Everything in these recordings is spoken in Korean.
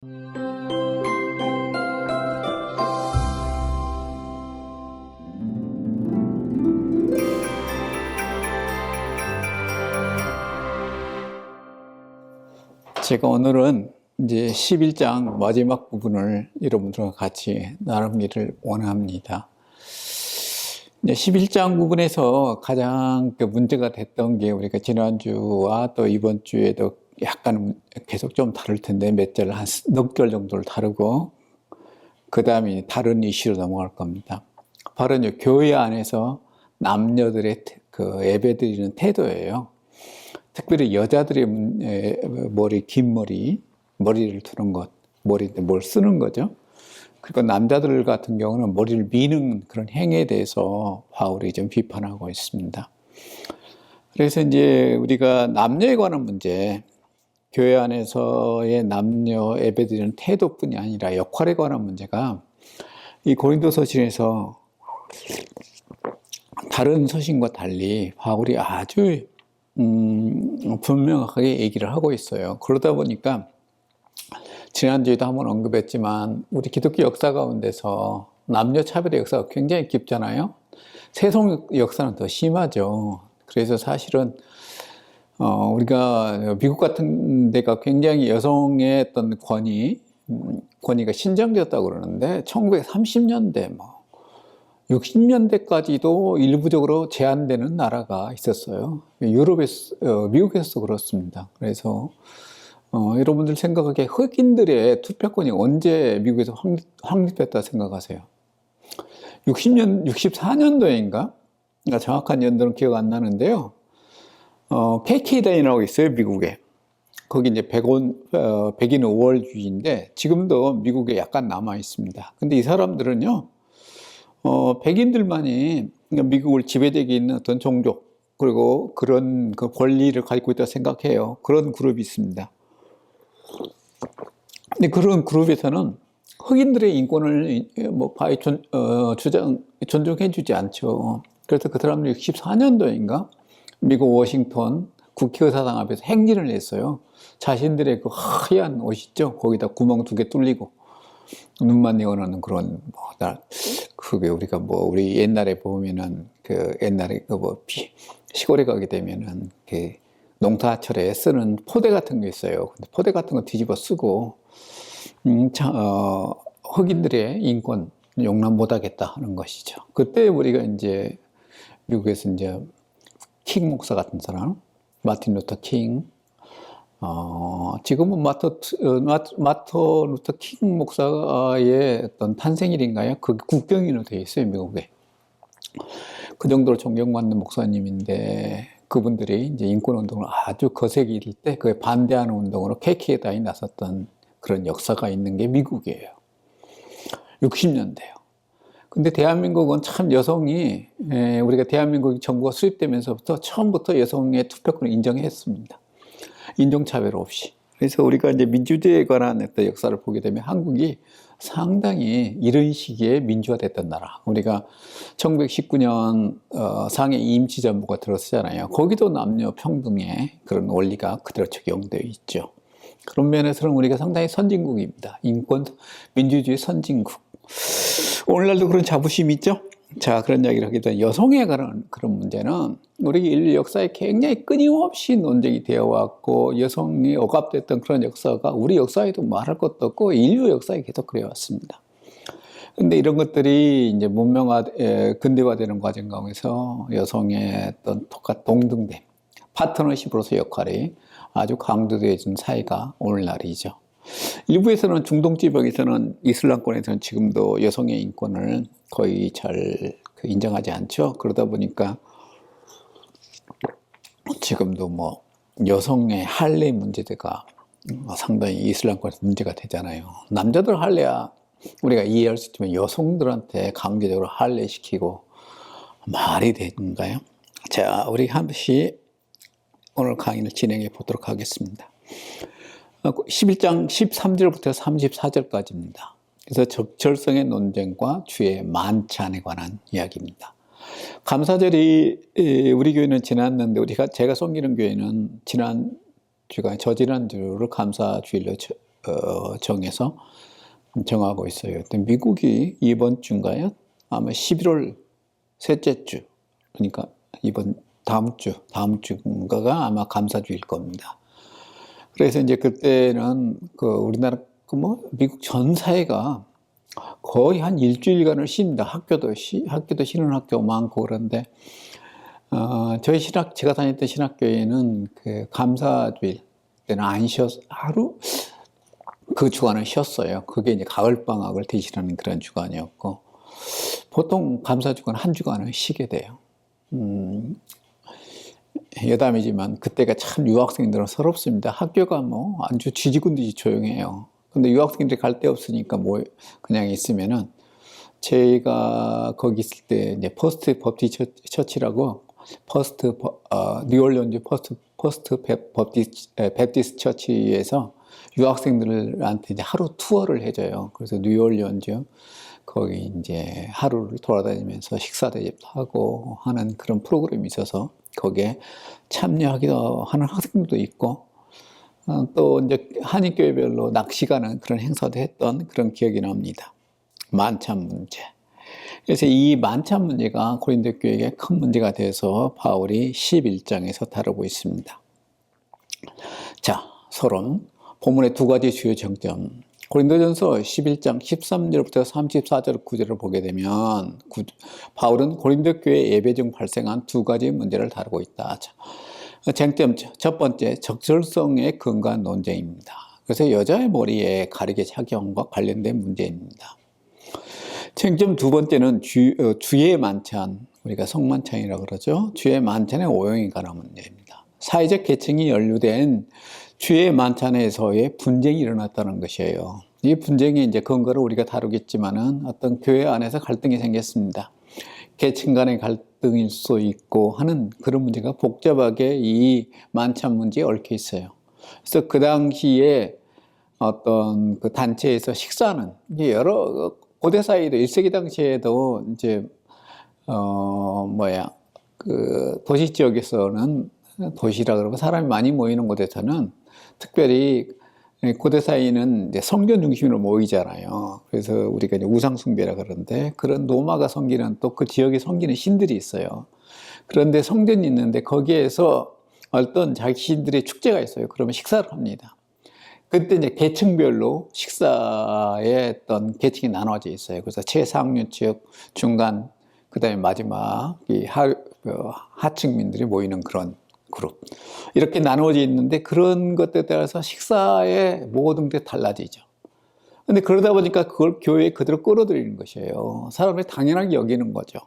제가 오늘은 이제 11장 마지막 부분을 여러분들과 같이 나누기를 원합니다. 11장 부분에서 가장 문제가 됐던 게 우리가 지난주와 또 이번 주에도 약간 계속 좀 다룰 텐데 몇 절, 한 넉 절 정도를 다루고 그 다음에 다른 이슈로 넘어갈 겁니다. 바로 이제 교회 안에서 남녀들의 그 예배드리는 태도예요. 특별히 여자들의 머리, 긴 머리를 두는 것, 머리에 뭘 쓰는 거죠. 그리고 남자들 같은 경우는 머리를 미는 그런 행위에 대해서 바울이 좀 비판하고 있습니다. 그래서 이제 우리가 남녀에 관한 문제, 교회 안에서의 남녀 예배드리는 태도뿐이 아니라 역할에 관한 문제가 이 고린도서신에서 다른 서신과 달리 바울이 아주 분명하게 얘기를 하고 있어요. 그러다 보니까 지난주에도 한번 언급했지만 우리 기독교 역사 가운데서 남녀 차별의 역사가 굉장히 깊잖아요. 세속 역사는 더 심하죠. 그래서 사실은 우리가 미국 같은 데가 굉장히 여성의 어떤 권위가 신장되었다고 그러는데 1930년대 60년대까지도 일부적으로 제한되는 나라가 있었어요. 미국에서 그렇습니다. 그래서 여러분들 생각하기에 흑인들의 투표권이 언제 미국에서 확립됐다 생각하세요? 64년도인가? 정확한 연도는 기억 안 나는데요. KK단이라고 있어요, 미국에. 거기 이제 백인 5월주의인데 지금도 미국에 약간 남아 있습니다. 근데 이 사람들은요, 백인들만이 미국을 지배되게 있는 어떤 종족, 그리고 그런 그 권리를 가지고 있다고 생각해요. 그런 그룹이 있습니다. 근데 그런 그룹에서는 흑인들의 인권을 존중해주지 않죠. 그래서 그 사람들이 14년도인가 미국 워싱턴 국회의사당 앞에서 행진을 했어요. 자신들의 그 하얀 옷 있죠? 거기다 구멍 2개 뚫리고 눈만 내어놓는 그런 그게 우리가 우리 옛날에 보면은 옛날에 시골에 가게 되면은 그 농사철에 쓰는 포대 같은 게 있어요. 근데 포대 같은 거 뒤집어 쓰고 흑인들의 인권 용납 못하겠다 하는 것이죠. 그때 우리가 이제 미국에서 이제 킹 목사 같은 사람, 마틴 루터 킹, 지금은 마터 루터 킹 목사의 어떤 탄생일인가요? 그 국경일로 되어 있어요, 미국에. 그 정도로 존경받는 목사님인데 그분들이 이제 인권운동을 아주 거세게 일을 때 그에 반대하는 운동으로 KK단이 나섰던 그런 역사가 있는 게 미국이에요. 60년대요. 근데 대한민국은 참 여성이, 우리가 대한민국 정부가 수립되면서부터 처음부터 여성의 투표권을 인정했습니다. 인종차별 없이. 그래서 우리가 이제 민주주의에 관한 어떤 역사를 보게 되면 한국이 상당히 이런 시기에 민주화됐던 나라. 우리가 1919년 상해 임시정부가 들어서잖아요. 거기도 남녀 평등의 그런 원리가 그대로 적용되어 있죠. 그런 면에서는 우리가 상당히 선진국입니다. 인권, 민주주의 선진국. 오늘날도 그런 자부심이 있죠? 자, 그런 이야기를 하게 되면 여성에 관한 그런 문제는 우리 인류 역사에 굉장히 끊임없이 논쟁이 되어 왔고 여성이 억압됐던 그런 역사가 우리 역사에도 말할 것도 없고 인류 역사에 계속 그래 왔습니다. 근데 이런 것들이 이제 근대화되는 과정 가운데서 여성의 어떤 동등됨, 파트너십으로서 역할이 아주 강조되어진 사회가 오늘날이죠. 일부에서는 중동 지역에서는 이슬람권에서는 지금도 여성의 인권을 거의 잘 인정하지 않죠. 그러다 보니까 지금도 여성의 할례 문제가 상당히 이슬람권에서 문제가 되잖아요. 남자들 할례야 우리가 이해할 수 있지만 여성들한테 강제적으로 할례시키고 말이 되는가요? 자, 우리 한 번씩 오늘 강의를 진행해 보도록 하겠습니다. 11장 13절부터 34절까지입니다. 그래서 적절성의 논쟁과 주의 만찬에 관한 이야기입니다. 감사절이 우리 교회는 지났는데 제가 섬기는 교회는 지난주를 감사주일로 정해서 정하고 있어요. 근데 미국이 이번 주인가요? 아마 11월 셋째 주, 그러니까 다음 주인가가 아마 감사주일 겁니다. 그래서 이제 그때는 우리나라 미국 전 사회가 거의 한 일주일간을 쉽니다. 학교도 쉬는 학교 많고 그런데 제가 다녔던 신학교에는 그 감사주일 때는 안 하루 그 주간은 쉬었어요. 그게 이제 가을 방학을 대신하는 그런 주간이었고 보통 감사 주간 한 주간은 쉬게 돼요. 여담이지만 그때가 참 유학생들은 서럽습니다. 학교가 아주 쥐죽은 듯이 조용해요. 근데 유학생들이 갈 데 없으니까 그냥 있으면은 제가 거기 있을 때 이제 퍼스트 버프티스 처치라고 뉴올리언즈 퍼스트 베프티스 처치에서 유학생들한테 이제 하루 투어를 해줘요. 그래서 뉴올리언즈 거기 이제 하루를 돌아다니면서 식사 대접도 하고 하는 그런 프로그램이 있어서 거기에 참여하기도 하는 학생들도 있고 또 이제 한인교회별로 낚시 가는 그런 행사도 했던 그런 기억이 납니다. 만찬 문제. 그래서 이 만찬 문제가 고린도 교회에 큰 문제가 돼서 바울이 11장에서 다루고 있습니다. 자, 서론. 본문의 두 가지 주요 정점. 고린도전서 11장 13절부터 34절 구절을 보게 되면 바울은 고린도 교회 예배 중 발생한 두 가지 문제를 다루고 있다. 쟁점 첫 번째, 적절성에 근거한 논쟁입니다. 그래서 여자의 머리에 가리개 착용과 관련된 문제입니다. 쟁점 두 번째는 주의 만찬, 우리가 성만찬이라고 그러죠. 주의 만찬의 오용에 관한 문제입니다. 사회적 계층이 연루된 주의 만찬에서의 분쟁이 일어났다는 것이에요. 이 분쟁의 이제 근거를 우리가 다루겠지만은 어떤 교회 안에서 갈등이 생겼습니다. 계층 간의 갈등일 수 있고 하는 그런 문제가 복잡하게 이 만찬 문제에 얽혀 있어요. 그래서 그 당시에 어떤 그 단체에서 식사는 여러 고대 사이도 1세기 당시에도 이제 그 도시 지역에서는 도시라 그러고 사람이 많이 모이는 곳에서는 특별히 고대 사이는 이제 성전 중심으로 모이잖아요. 그래서 우리가 이제 우상숭배라 그러는데 그런 노마가 섬기는 또 그 지역에 섬기는 신들이 있어요. 그런데 성전이 있는데 거기에서 어떤 자기 신들의 축제가 있어요. 그러면 식사를 합니다. 그때 이제 계층별로 식사의 어떤 계층이 나눠져 있어요. 그래서 최상류층, 중간, 그 다음에 마지막 이 하층민들이 모이는 그런 그룹. 이렇게 나누어져 있는데 그런 것들에 따라서 식사의 모든 게 달라지죠. 근데 그러다 보니까 그걸 교회에 그대로 끌어들이는 것이에요. 사람들이 당연하게 여기는 거죠.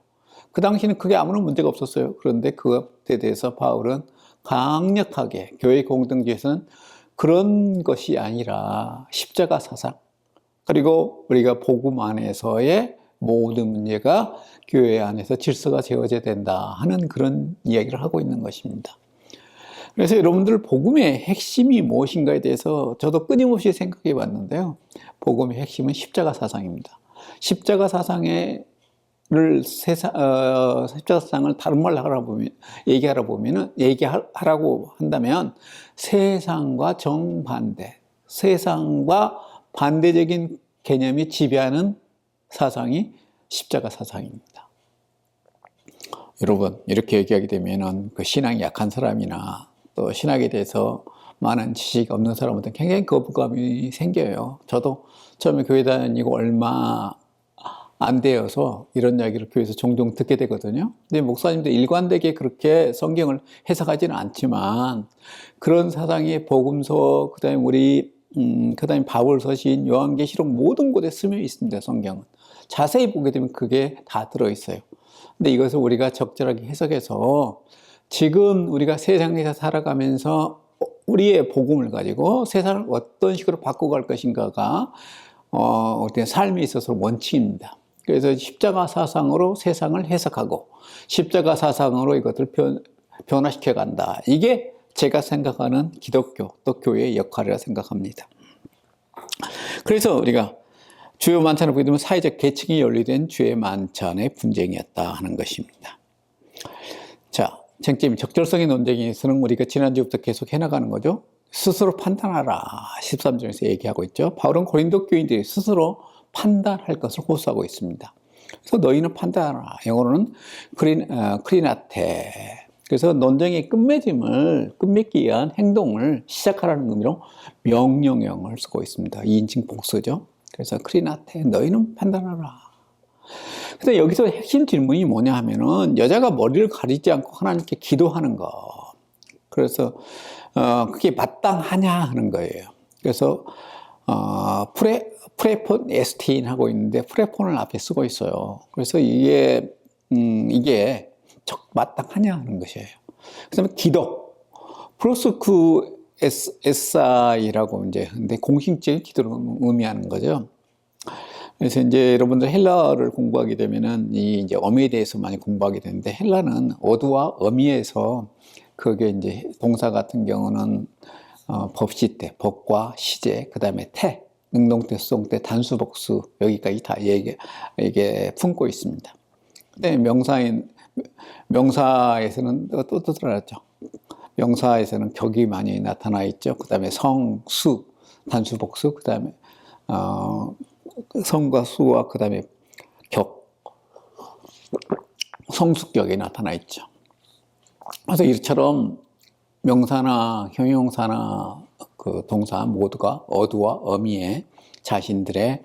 그 당시에는 그게 아무런 문제가 없었어요. 그런데 그것에 대해서 바울은 강력하게 교회 공동체에서는 그런 것이 아니라 십자가 사상, 그리고 우리가 복음 안에서의 모든 문제가 교회 안에서 질서가 세워져야 된다 하는 그런 이야기를 하고 있는 것입니다. 그래서 여러분들 복음의 핵심이 무엇인가에 대해서 저도 끊임없이 생각해 봤는데요. 복음의 핵심은 십자가 사상입니다. 십자가 사상을 다른 말로 얘기하라고 한다면 세상과 정반대, 세상과 반대적인 개념이 지배하는 사상이 십자가 사상입니다. 여러분, 이렇게 얘기하게 되면은 그 신앙이 약한 사람이나 또 신학에 대해서 많은 지식이 없는 사람한테 굉장히 거부감이 생겨요. 저도 처음에 교회 다니고 얼마 안 되어서 이런 이야기를 교회에서 종종 듣게 되거든요. 근데 목사님도 일관되게 그렇게 성경을 해석하지는 않지만 그런 사상이 복음서, 그다음에 바울 서신, 요한계시록 모든 곳에 스며 있습니다. 성경은 자세히 보게 되면 그게 다 들어 있어요. 근데 이것을 우리가 적절하게 해석해서 지금 우리가 세상에서 살아가면서 우리의 복음을 가지고 세상을 어떤 식으로 바꿔갈 것인가가 어떤 삶에 있어서 원칙입니다. 그래서 십자가 사상으로 세상을 해석하고 십자가 사상으로 이것을 변화시켜 간다. 이게 제가 생각하는 기독교 또 교회의 역할이라 생각합니다. 그래서 우리가 주요 만찬을 보게 되면 사회적 계층이 연루된 주의 만찬의 분쟁이었다 하는 것입니다. 자, 쟁점 적절성의 논쟁에서는 우리가 지난주부터 계속 해나가는 거죠. 스스로 판단하라. 13절에서 얘기하고 있죠. 바울은 고린도 교인들이 스스로 판단할 것을 호소하고 있습니다. 그래서 너희는 판단하라. 영어로는 크리나테. 그래서 논쟁의 끝맺기 위한 행동을 시작하라는 의미로 명령형을 쓰고 있습니다. 2인칭 복수죠. 그래서 크리나테, 너희는 판단하라. 근데 여기서 핵심 질문이 뭐냐 하면은 여자가 머리를 가리지 않고 하나님께 기도하는 거. 그래서 그게 마땅하냐 하는 거예요. 그래서 프레폰 ST인 하고 있는데 프레폰을 앞에 쓰고 있어요. 그래서 이게 마땅하냐 하는 것이에요. 그다음에 기도 프로스쿠 SI라고 이제 근데 공식적인 기도를 의미하는 거죠. 그래서 이제 여러분들 헬라어를 공부하게 되면은 이 이제 어미에 대해서 많이 공부하게 되는데 헬라는 어두와 어미에서 그게 이제 동사 같은 경우는 법시 때 법과 시제 그다음에 태 능동태 수동태 단수 복수 여기까지 다 이게 품고 있습니다. 근데 명사에서는 또 들어갔죠. 명사에서는 격이 많이 나타나 있죠. 그다음에 성, 수, 단수 복수 그다음에 성과 수와 그다음에 격, 성수격이 나타나 있죠. 그래서 이처럼 명사나 형용사나 그 동사 모두가 어두와 어미의 자신들의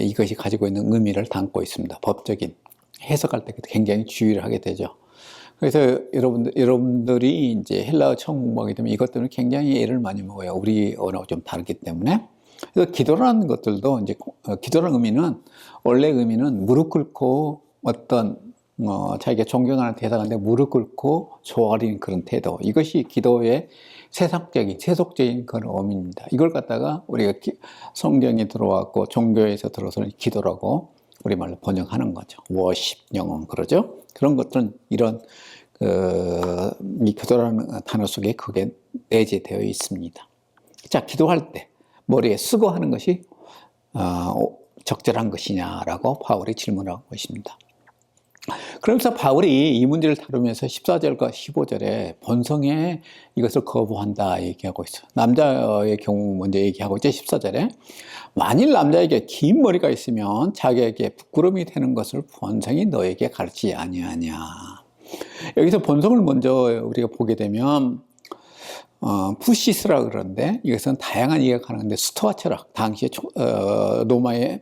이것이 가지고 있는 의미를 담고 있습니다. 법적인 해석할 때 굉장히 주의를 하게 되죠. 그래서 여러분들이 이제 헬라어 처음 공부하게 되면 이것 때문에 굉장히 애를 많이 먹어요. 우리 언어가 좀 다르기 때문에. 그래서 기도라는 것들도 이제 기도라는 의미는 원래 의미는 무릎 꿇고 어떤 자기가 존경하는 대상한테 무릎 꿇고 조아리는 그런 태도. 이것이 기도의 세속적인 그런 의미입니다. 이걸 갖다가 우리가 성경에 들어왔고 종교에서 들어서는 기도라고 우리말로 번역하는 거죠. 워십 영어 그러죠. 그런 것들은 이런 이 기도라는 단어 속에 그게 내재되어 있습니다. 자, 기도할 때 머리에 쓰고 하는 것이 적절한 것이냐라고 바울이 질문하고 있습니다. 그러면서 바울이 이 문제를 다루면서 14절과 15절에 본성에 이것을 거부한다 얘기하고 있어요. 남자의 경우 먼저 얘기하고 있죠. 14절에 만일 남자에게 긴 머리가 있으면 자기에게 부끄러움이 되는 것을 본성이 너에게 가르치지 아니하냐. 여기서 본성을 먼저 우리가 보게 되면 푸시스라 그러는데 이것은 다양한 이해가 가능한데 스토아 철학 당시에 로마의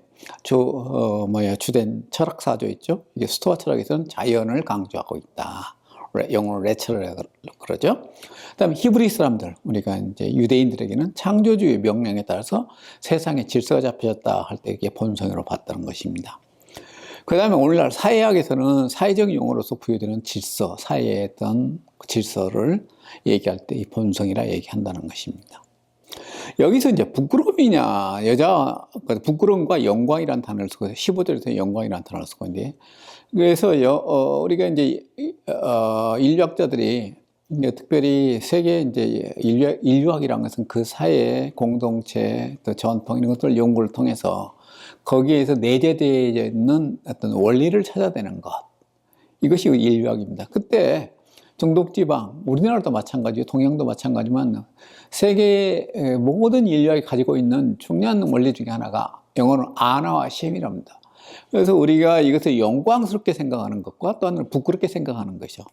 주된 철학사조 있죠. 이게 스토아 철학에서는 자연을 강조하고 있다. 영어로 레처라고 그러죠. 그다음에 히브리 사람들 우리가 이제 유대인들에게는 창조주의 명령에 따라서 세상에 질서가 잡혀졌다 할 때 이게 본성으로 봤다는 것입니다. 그다음에 오늘날 사회학에서는 사회적 용어로서 부여되는 질서, 사회의 어떤 질서를 얘기할 때 이 본성이라 얘기한다는 것입니다. 여기서 이제 부끄러움이냐, 부끄러움과 영광이라는 단어를 쓰고, 15절에서 영광이라는 단어를 쓰고 있는데, 그래서 우리가 이제 인류학자들이 이제 특별히 세계 이제 인류학이라는 것은 그 사회 공동체, 또 전통 이런 것들 연구를 통해서 거기에서 내재되어 있는 어떤 원리를 찾아내는 것, 이것이 인류학입니다. 그때 중동지방, 우리나라도 마찬가지고 동양도 마찬가지지만 세계 모든 인류학이 가지고 있는 중요한 원리 중에 하나가 영어로는 아나와 셴이랍니다. 그래서 우리가 이것을 영광스럽게 생각하는 것과 또 하나는 부끄럽게 생각하는 것이죠.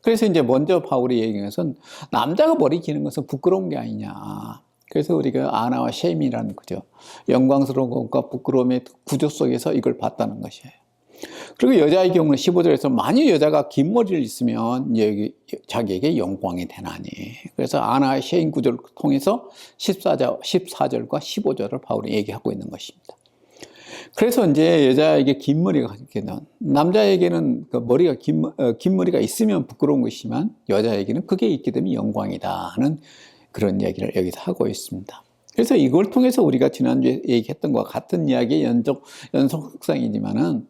그래서 이제 먼저 바울이 얘기한 것은 남자가 머리 기는 것은 부끄러운 게 아니냐. 그래서 우리가 아나와 셴이라는 거죠. 영광스러운 것과 부끄러움의 구조 속에서 이걸 봤다는 것이에요. 그리고 여자의 경우는 15절에서 만일 여자가 긴 머리를 있으면 자기에게 영광이 되나니. 그래서 아나의 셰인 구조를 통해서 14절과 15절을 바울이 얘기하고 있는 것입니다. 그래서 이제 여자에게 긴 머리가 있게는 남자에게는 그 머리가 긴 머리가 있으면 부끄러운 것이지만 여자에게는 그게 있게 되면 영광이다 하는 그런 이야기를 여기서 하고 있습니다. 그래서 이걸 통해서 우리가 지난주에 얘기했던 것과 같은 이야기의 연속성이지만은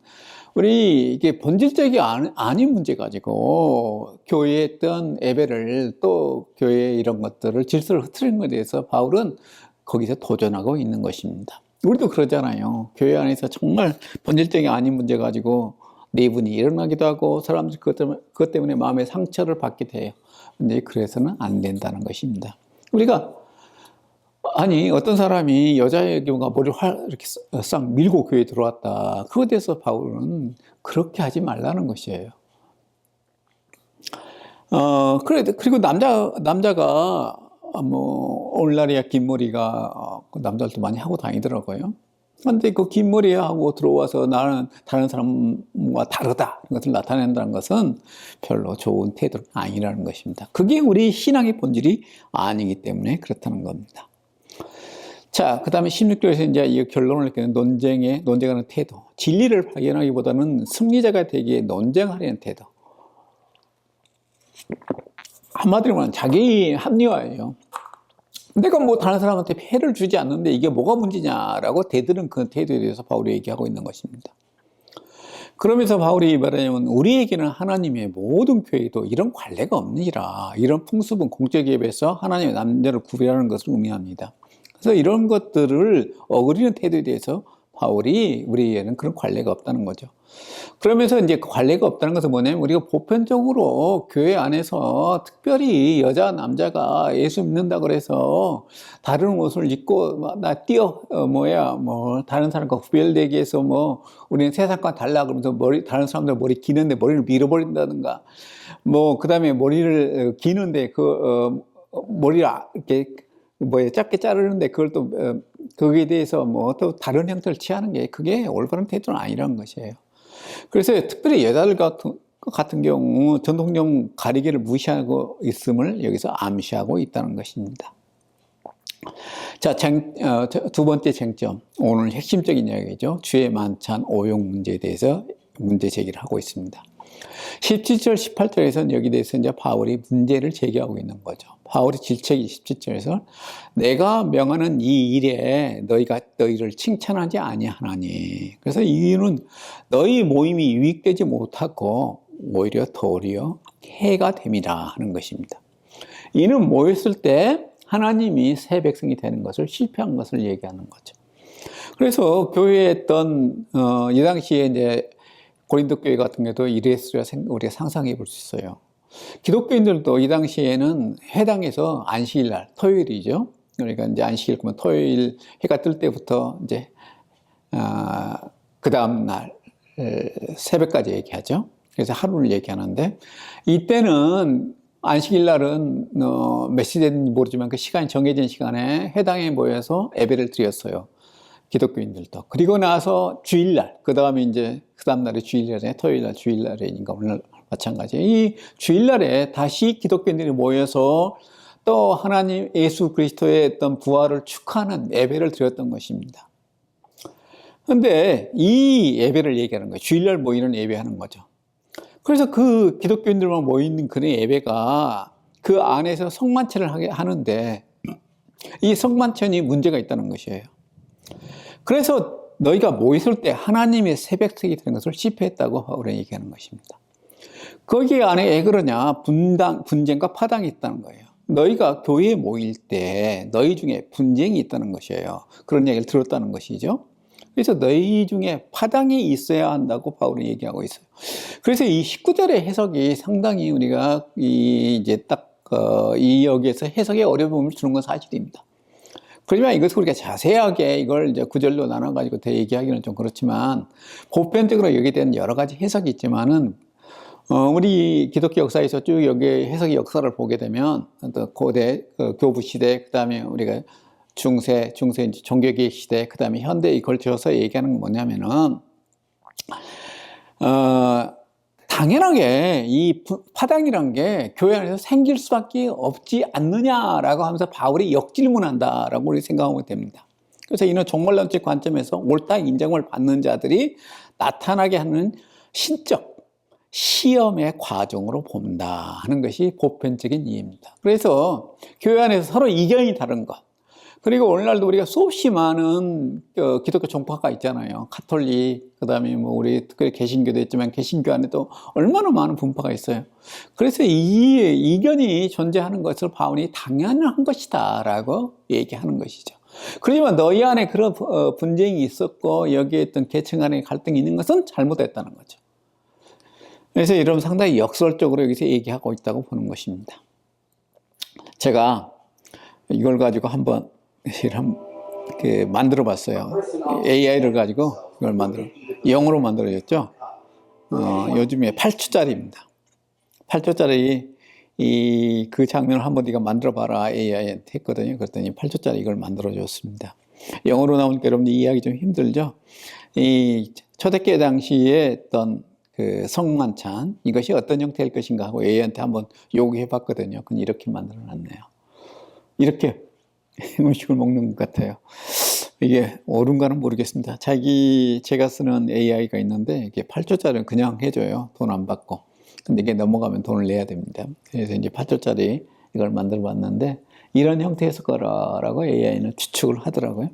우리 이게 본질적이 아닌 문제 가지고 교회의 어떤 예배를 또 교회의 이런 것들을 질서를 흐트리는 것에 대해서 바울은 거기서 도전하고 있는 것입니다. 우리도 그러잖아요. 교회 안에서 정말 본질적이 아닌 문제 가지고 내분이 일어나기도 하고 사람들이 그것 때문에 마음의 상처를 받게 돼요. 근데 그래서는 안 된다는 것입니다. 우리가 아니, 어떤 사람이 여자의 경우가 머리를 이렇게 싹 밀고 교회에 들어왔다. 그거에 대해서 바울은 그렇게 하지 말라는 것이에요. 그리고 남자가, 오늘날이야 긴 머리가, 남자들도 많이 하고 다니더라고요. 근데 그 긴 머리 하고 들어와서 나는 다른 사람과 다르다. 이런 것을 나타낸다는 것은 별로 좋은 태도가 아니라는 것입니다. 그게 우리 신앙의 본질이 아니기 때문에 그렇다는 겁니다. 자, 그 다음에 16절에서 이제 이 결론을 내리는 논쟁하는 태도. 진리를 발견하기보다는 승리자가 되기에 논쟁하려는 태도. 한마디로 말하면 자기 합리화예요. 내가 뭐 다른 사람한테 폐를 주지 않는데 이게 뭐가 문제냐라고 대드는 그 태도에 대해서 바울이 얘기하고 있는 것입니다. 그러면서 바울이 말하냐면 우리에게는 하나님의 모든 교회도 이런 관례가 없느니라. 이런 풍습은 공적 예배에서 하나님의 남녀를 구별하는 것을 의미합니다. 그래서 이런 것들을 어그리는 태도에 대해서 바울이 우리에게는 그런 관례가 없다는 거죠. 그러면서 이제 관례가 없다는 것은 뭐냐면 우리가 보편적으로 교회 안에서 특별히 여자 남자가 예수 믿는다고 그래서 다른 옷을 입고 다른 사람과 구별되기 위해서 우리는 세상과 달라 그러면서 다른 사람들 머리 기는데 머리를 밀어버린다든가 그다음에 머리를 기는데 머리를 이렇게 짧게 자르는데 그걸 또 거기에 대해서 또 다른 형태를 취하는 게 그게 올바른 태도는 아니라는 것이에요. 그래서 특별히 여자들 같은 경우 전통적 가리개를 무시하고 있음을 여기서 암시하고 있다는 것입니다. 자, 두 번째 쟁점, 오늘 핵심적인 이야기죠. 주의 만찬 오용 문제에 대해서 문제 제기를 하고 있습니다. 17절, 18절에서는 여기에 대해서 이제 바울이 문제를 제기하고 있는 거죠. 바울의 질책이 17절에서 내가 명하는 이 일에 너희가 너희를 칭찬하지 아니하나니. 그래서 이유는 너희 모임이 유익되지 못하고 오히려 도리어 해가 됨이라 하는 것입니다. 이는 모였을 때 하나님이 새 백성이 되는 것을 실패한 것을 얘기하는 거죠. 그래서 교회에 있던 이 당시에 이제 고린도 교회 같은 경우도 이랬으리라 우리가 상상해 볼 수 있어요. 기독교인들도 이 당시에는 해당해서 안식일 날, 토요일이죠. 그러니까 이제 안식일 그러면 토요일 해가 뜰 때부터 이제 그 다음 날 새벽까지 얘기하죠. 그래서 하루를 얘기하는데 이때는 안식일 날은 몇 시든지 모르지만 그 시간이 정해진 시간에 해당에 모여서 예배를 드렸어요. 기독교인들도. 그리고 나서 주일날, 그 다음에 이제 그 다음날에 주일날에 토요일날 주일날이니까 오늘 마찬가지. 이 주일날에 다시 기독교인들이 모여서 또 하나님 예수 그리스도의 어떤 부활을 축하하는 예배를 드렸던 것입니다. 그런데 이 예배를 얘기하는 거예요. 주일날 모이는 예배하는 거죠. 그래서 그 기독교인들만 모이는 그런 예배가 그 안에서 성만찬을 하는데 이 성만찬이 문제가 있다는 것이에요. 그래서 너희가 모였을 때 하나님의 새 백성이 되는 것을 실패했다고 바울은 얘기하는 것입니다. 거기 안에 왜 그러냐? 분쟁과 파당이 있다는 거예요. 너희가 교회에 모일 때 너희 중에 분쟁이 있다는 것이에요. 그런 얘기를 들었다는 것이죠. 그래서 너희 중에 파당이 있어야 한다고 바울은 얘기하고 있어요. 그래서 이 19절의 해석이 상당히 우리가 이 여기에서 해석에 어려움을 주는 건 사실입니다. 그렇지만 이것을 우리가 자세하게 이걸 이제 구절로 나눠가지고 더 얘기하기는 좀 그렇지만 보편적으로 여기에 대한 여러 가지 해석이 있지만은 우리 기독교 역사에서 쭉 여기 해석의 역사를 보게 되면 또 고대 교부 시대, 그 다음에 우리가 중세 이제 종교개혁 시대, 그 다음에 현대에 걸쳐서 얘기하는 건 뭐냐면은 당연하게 이 파당이란 게 교회 안에서 생길 수밖에 없지 않느냐라고 하면서 바울이 역질문한다라고 우리 생각하면 됩니다. 그래서 이는 종말론적 관점에서 옳다 인정을 받는 자들이 나타나게 하는 신적 시험의 과정으로 본다 하는 것이 보편적인 이해입니다. 그래서 교회 안에서 서로 이견이 다른 것, 그리고 오늘날도 우리가 수없이 많은 기독교 종파가 있잖아요. 가톨릭, 그 다음에 우리 특별히 개신교도 있지만 개신교 안에도 얼마나 많은 분파가 있어요. 그래서 이 이견이 존재하는 것을 바울이 당연한 것이다 라고 얘기하는 것이죠. 그렇지만 너희 안에 그런 분쟁이 있었고 여기에 있던 계층 안에 갈등이 있는 것은 잘못됐다는 거죠. 그래서 이러면 상당히 역설적으로 여기서 얘기하고 있다고 보는 것입니다. 제가 이걸 가지고 한번 이렇게 만들어 봤어요. AI를 가지고 이걸 영어로 만들어졌죠. 요즘에 8초짜리입니다. 8초짜리 그 장면을 한번 네가 만들어 봐라 AI한테 했거든요. 그랬더니 8초짜리 이걸 만들어 줬습니다. 영어로 나오니까 여러분들 이해하기 좀 힘들죠. 이 초대교회 당시에 어떤 그 성만찬 이것이 어떤 형태일 것인가 하고 AI한테 한번 요구해 봤거든요. 그건 이렇게 만들어 놨네요. 이렇게 음식을 먹는 것 같아요. 이게 옳은가는 모르겠습니다. 제가 쓰는 AI가 있는데 이게 8초짜리는 그냥 해줘요. 돈 안 받고. 근데 이게 넘어가면 돈을 내야 됩니다. 그래서 이제 8초짜리 이걸 만들어 봤는데 이런 형태였을 거라고 AI는 추측을 하더라고요.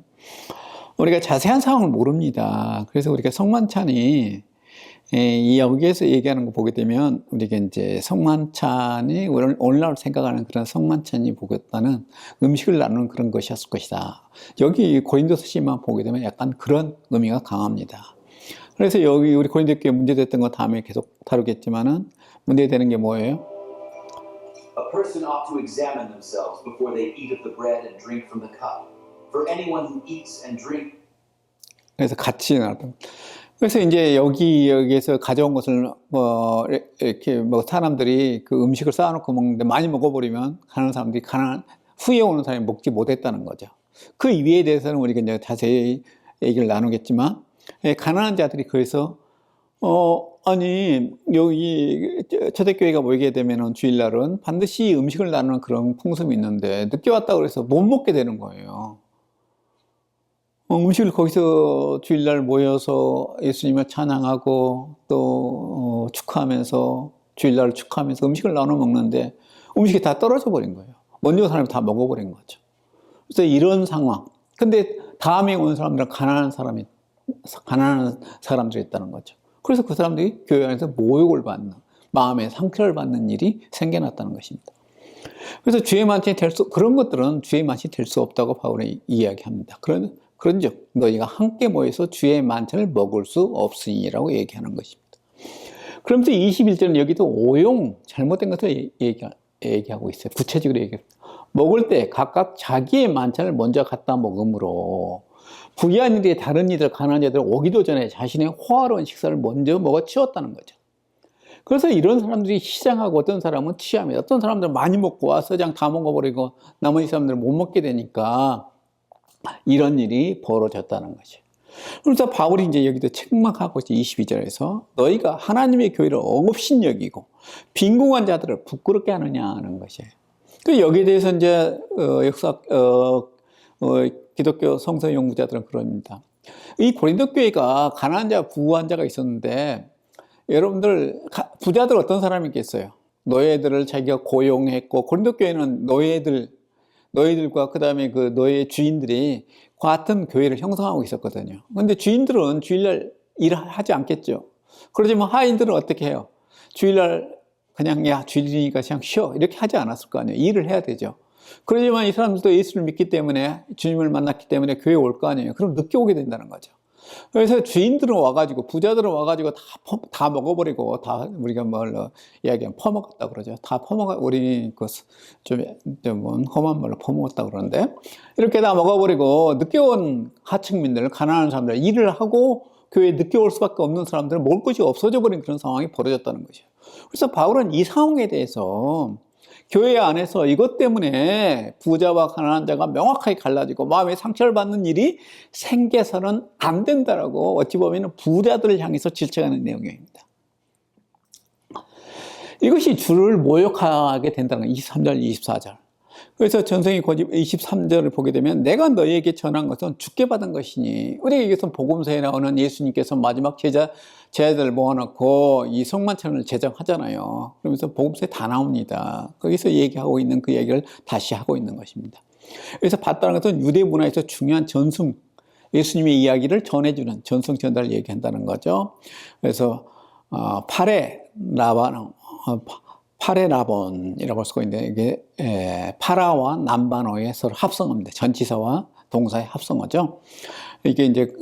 우리가 자세한 상황을 모릅니다. 그래서 우리가 성만찬이 여기에서 얘기하는 거 보게 되면 우리가 이제 성만찬이 오늘날 생각하는 그런 성만찬이 보겠다는 음식을 나누는 그런 것이었을 것이다. 여기 고린도서시만 보게 되면 약간 그런 의미가 강합니다. 그래서 여기 우리 고린도교회 문제됐던 거 다음에 계속 다루겠지만은 문제되는 게 뭐예요? A person ought to examine themselves before they eat of the bread and drink from the cup. For anyone who eats and drink. 그래서 같이 나왔던. 그래서 이제 여기에서 가져온 것을 이렇게 사람들이 그 음식을 쌓아놓고 먹는데 많이 먹어버리면 가난한 사람들이 후에 오는 사람이 먹지 못했다는 거죠. 그 이유에 대해서는 우리가 이제 자세히 얘기를 나누겠지만 가난한 자들이 그래서 아니 여기 초대교회가 모이게 되면은 주일날은 반드시 음식을 나누는 그런 풍습이 있는데 늦게 왔다고 해서 못 먹게 되는 거예요. 음식을 거기서 주일날 모여서 예수님을 찬양하고 또 축하하면서 주일날을 축하하면서 음식을 나눠 먹는데 음식이 다 떨어져 버린 거예요. 먼저 사람이 다 먹어버린 거죠. 그래서 이런 상황. 근데 다음에 온 사람들은 가난한 사람들이 있다는 거죠. 그래서 그 사람들이 교회 안에서 모욕을 받는, 마음의 상처를 받는 일이 생겨났다는 것입니다. 그래서 주의 만찬이 그런 것들은 주의 만찬이 될 수 없다고 바울이 이야기합니다. 그런즉 너희가 함께 모여서 주의 만찬을 먹을 수 없으니라고 얘기하는 것입니다. 그러면서 21절은 여기도 오용, 잘못된 것을 얘기하고 있어요. 구체적으로 얘기합니다. 먹을 때 각각 자기의 만찬을 먼저 갖다 먹음으로 부유한 이들이 다른 이들, 가난한 이들 오기도 전에 자신의 호화로운 식사를 먼저 먹어 치웠다는 거죠. 그래서 이런 사람들이 시장하고 어떤 사람은 취합니다. 어떤 사람들은 많이 먹고 와서 그냥 다 먹어버리고 나머지 사람들은 못 먹게 되니까 이런 일이 벌어졌다는 거죠. 그래서 바울이 이제 여기도 책망하고 있죠. 22절에서 너희가 하나님의 교회를 억없인 여기고 빈궁한 자들을 부끄럽게 하느냐는 것이에요. 그 여기에 대해서 이제 기독교 성서 연구자들은 그럽니다. 이 고린도 교회가 가난한 자, 부유한 자가 있었는데 여러분들 부자들 어떤 사람이 있겠어요? 노예들을 자기가 고용했고 고린도 교회는 노예들과 그다음에 그 노예 주인들이 같은 교회를 형성하고 있었거든요. 근데 주인들은 주일날 일하지 않겠죠. 그러지만 하인들은 어떻게 해요? 주일날 그냥 주일이니까 그냥 쉬어 이렇게 하지 않았을 거 아니에요. 일을 해야 되죠. 그러지만 이 사람들도 예수를 믿기 때문에 주님을 만났기 때문에 교회에 올 거 아니에요. 그럼 늦게 오게 된다는 거죠. 그래서 주인들은 와가지고 부자들은 와가지고 다 먹어버리고 다 우리가 뭘로 이야기하면 퍼먹었다 그러죠. 다 우리 좀 험한 말로 퍼먹었다 그러는데 이렇게 다 먹어버리고 늦게 온 하층민들, 가난한 사람들 일을 하고 교회에 늦게 올 수밖에 없는 사람들은 먹을 것이 없어져 버린 그런 상황이 벌어졌다는 거죠. 그래서 바울은 이 상황에 대해서 교회 안에서 이것 때문에 부자와 가난한 자가 명확하게 갈라지고 마음의 상처를 받는 일이 생겨서는 안 된다라고 어찌 보면 부자들을 향해서 질책하는 내용입니다. 이것이 주를 모욕하게 된다는 거예요. 23절, 24절. 그래서 전성기 고집 23절을 보게 되면 내가 너희에게 전한 것은 주께 받은 것이니 우리가 이것은 복음서에 나오는 예수님께서 마지막 제자들 모아놓고 이 성만찬을 제정하잖아요. 그러면서 복음서에 다 나옵니다. 거기서 얘기하고 있는 그 얘기를 다시 하고 있는 것입니다. 그래서 받다는 것은 유대 문화에서 중요한 전승, 예수님의 이야기를 전해주는 전승 전달을 얘기한다는 거죠. 그래서 파레라본이라고 할 수가 있는데 이게 파라와 남반어의 서로 합성어입니다. 전치사와 동사의 합성어죠. 이게 이제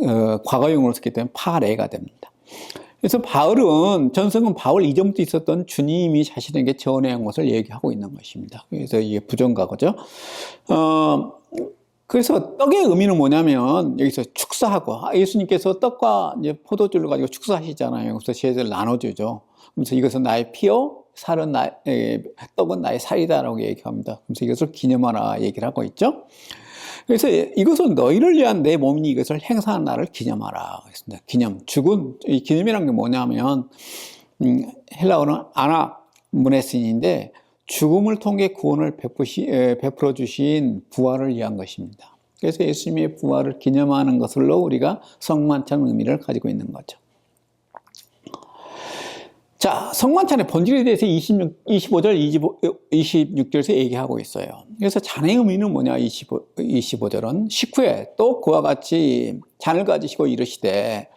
과거형으로 쓰기 때문에 파레가 됩니다. 그래서 전성은 바울 이전부터 있었던 주님이 자신에게 전해한 것을 얘기하고 있는 것입니다. 그래서 이게 부정가거죠. 그래서 떡의 의미는 뭐냐면 여기서 축사하고 예수님께서 떡과 이제 포도주를 가지고 축사하시잖아요. 그래서 제자를 나눠주죠. 그래서 이것은 나의 피요, 살은 떡은 나의 살이다라고 얘기합니다. 그래서 이것을 기념하라 얘기를 하고 있죠. 그래서 이것은 너희를 위한 내 몸이니 이것을 행사하는 날을 기념하라. 그랬습니다. 기념. 이 기념이란 게 뭐냐면 헬라어는 아나무네신인데 죽음을 통해 구원을 베풀어 주신 부활을 위한 것입니다. 그래서 예수님의 부활을 기념하는 것으로 우리가 성만찬 의미를 가지고 있는 거죠. 자, 성만찬의 본질에 대해서 25절, 26절에서 얘기하고 있어요. 그래서 잔의 의미는 뭐냐, 25절은 식후에 또 그와 같이 잔을 가지시고 이르시되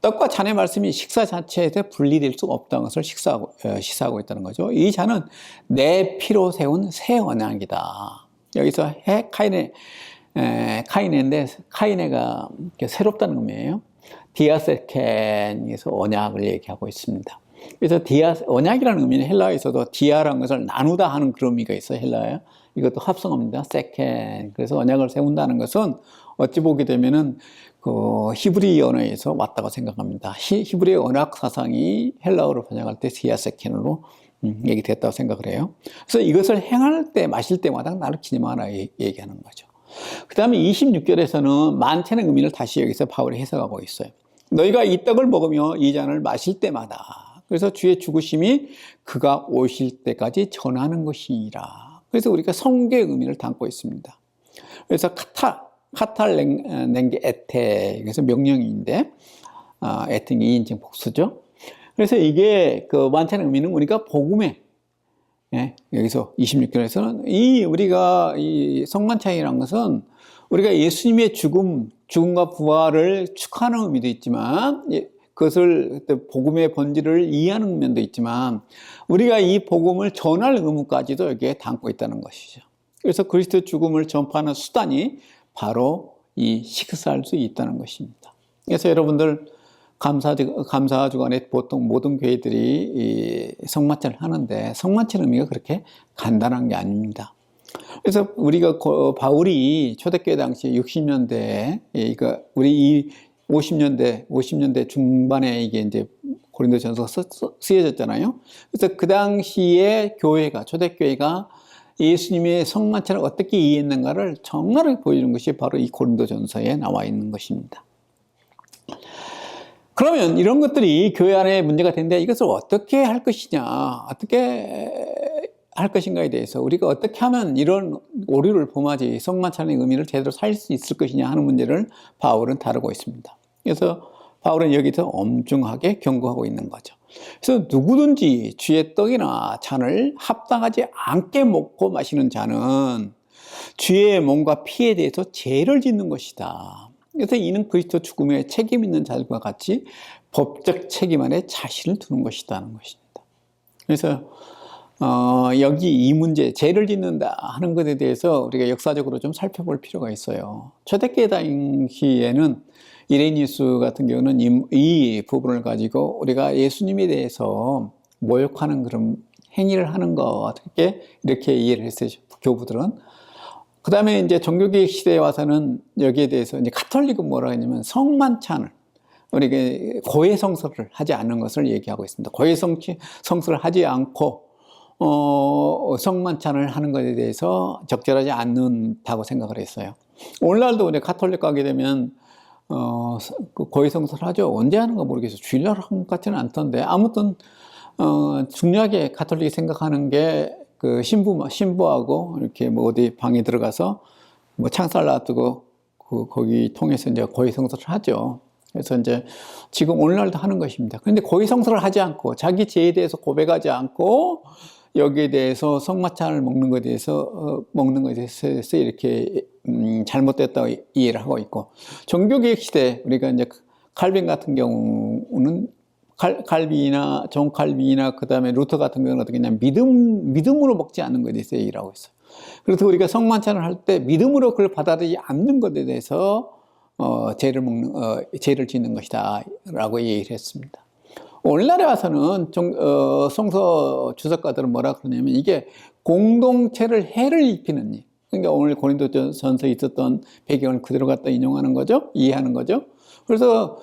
떡과 잔의 말씀이 식사 자체에서 분리될 수 없다는 것을 시사하고 있다는 거죠. 이 잔은 내 피로 세운 새 언약이다. 여기서 카이네인데 카이네가 새롭다는 의미예요. 디아세켄에서 언약을 얘기하고 있습니다. 그래서 언약이라는 의미는 헬라어에서도 디아라는 것을 나누다 하는 그런 의미가 있어요. 헬라어에. 이것도 합성어입니다. 세켄. 그래서 언약을 세운다는 것은 어찌 보게 되면은 그 히브리 언어에서 왔다고 생각합니다. 히브리 언약 사상이 헬라어로 번역할 때 디아세켄으로 얘기됐다고 생각을 해요. 그래서 이것을 행할 때, 마실 때마다 나를 기념하라 얘기하는 거죠. 그 다음에 26절에서는 만찬의 의미를 다시 여기서 바울이 해석하고 있어요. 너희가 이 떡을 먹으며 이 잔을 마실 때마다, 그래서 주의 죽으심이 그가 오실 때까지 전하는 것이니라. 그래서 우리가 성계의 의미를 담고 있습니다. 그래서 카탈랭게 에테, 그래서 명령인데, 에테는 2인칭 복수죠. 그래서 이게 그 만찬의 의미는 우리가 복음에, 여기서 26절에서는 우리가 이 성만찬이라는 것은 우리가 예수님의 죽음과 부활을 축하하는 의미도 있지만, 그것을 복음의 본질을 이해하는 면도 있지만 우리가 이 복음을 전할 의무까지도 여기에 담고 있다는 것이죠. 그래서 그리스도 죽음을 전파하는 수단이 바로 이 식사할 수 있다는 것입니다. 그래서 여러분들 감사 주간에 보통 모든 교회들이 이 성만찬을 하는데 성만찬 의미가 그렇게 간단한 게 아닙니다. 그래서 우리가 바울이 초대교회 당시 60년대에 우리 50년대 중반에 이게 이제 고린도전서가 쓰여졌잖아요. 그래서 그 당시에 초대교회가 예수님의 성만찬을 어떻게 이해했는가를 정말로 보여주는 것이 바로 이 고린도전서에 나와 있는 것입니다. 그러면 이런 것들이 교회 안에 문제가 되는데 이것을 어떻게 할 것이냐, 어떻게 할 것인가에 대해서 우리가 어떻게 하면 이런 오류를 범하지 성만찬의 의미를 제대로 살릴 수 있을 것이냐 하는 문제를 바울은 다루고 있습니다. 그래서 바울은 여기서 엄중하게 경고하고 있는 거죠. 그래서 누구든지 주의 떡이나 잔을 합당하지 않게 먹고 마시는 자는 주의 몸과 피에 대해서 죄를 짓는 것이다. 그래서 이는 그리스도 죽음에 책임 있는 자들과 같이 법적 책임 안에 자신을 두는 것이라는 것입니다. 그래서 여기 이 문제, 죄를 짓는다 하는 것에 대해서 우리가 역사적으로 좀 살펴볼 필요가 있어요. 초대교회 당시에는 이레니우스 같은 경우는 이 부분을 가지고 우리가 예수님에 대해서 모욕하는 그런 행위를 하는 것 어떻게 이렇게 이해를 했어요. 교부들은. 그 다음에 이제 종교개혁 시대에 와서는 여기에 대해서 이제 카톨릭은 뭐라 하냐면 성만찬을 우리가 고해성사를 하지 않는 것을 얘기하고 있습니다. 고해성사를 하지 않고 성만찬을 하는 것에 대해서 적절하지 않는다고 생각을 했어요. 오늘날도 우리 카톨릭 가게 되면 고해성사를 하죠. 언제 하는가 모르겠어요. 주일날 하는 것 같지는 않던데 아무튼 중요하게 카톨릭이 생각하는 게 그 신부하고 이렇게 뭐 어디 방에 들어가서 뭐 창살 놔두고 거기 통해서 이제 고해성사를 하죠. 그래서 이제 지금 오늘날도 하는 것입니다. 그런데 고해성사를 하지 않고 자기 죄에 대해서 고백하지 않고 여기에 대해서 성만찬을 먹는 것에 대해서 이렇게 잘못됐다고 이해를 하고 있고, 종교개혁 시대 우리가 이제 칼빈 같은 경우는 존 칼빈이나 그 다음에 루터 같은 경우는 어떻게 했냐면 믿음으로 먹지 않는 것에 대해서 얘기를 하고 있어요. 그래서 우리가 성만찬을 할 때 믿음으로 그걸 받아들이지 않는 것에 대해서 죄를 짓는 것이다 라고 얘기를 했습니다. 오늘날에 와서는 성서 주석가들은 뭐라 그러냐면 이게 공동체를 해를 입히는 일. 그러니까 오늘 고린도전서에 있었던 배경을 그대로 갖다 인용하는 거죠. 이해하는 거죠. 그래서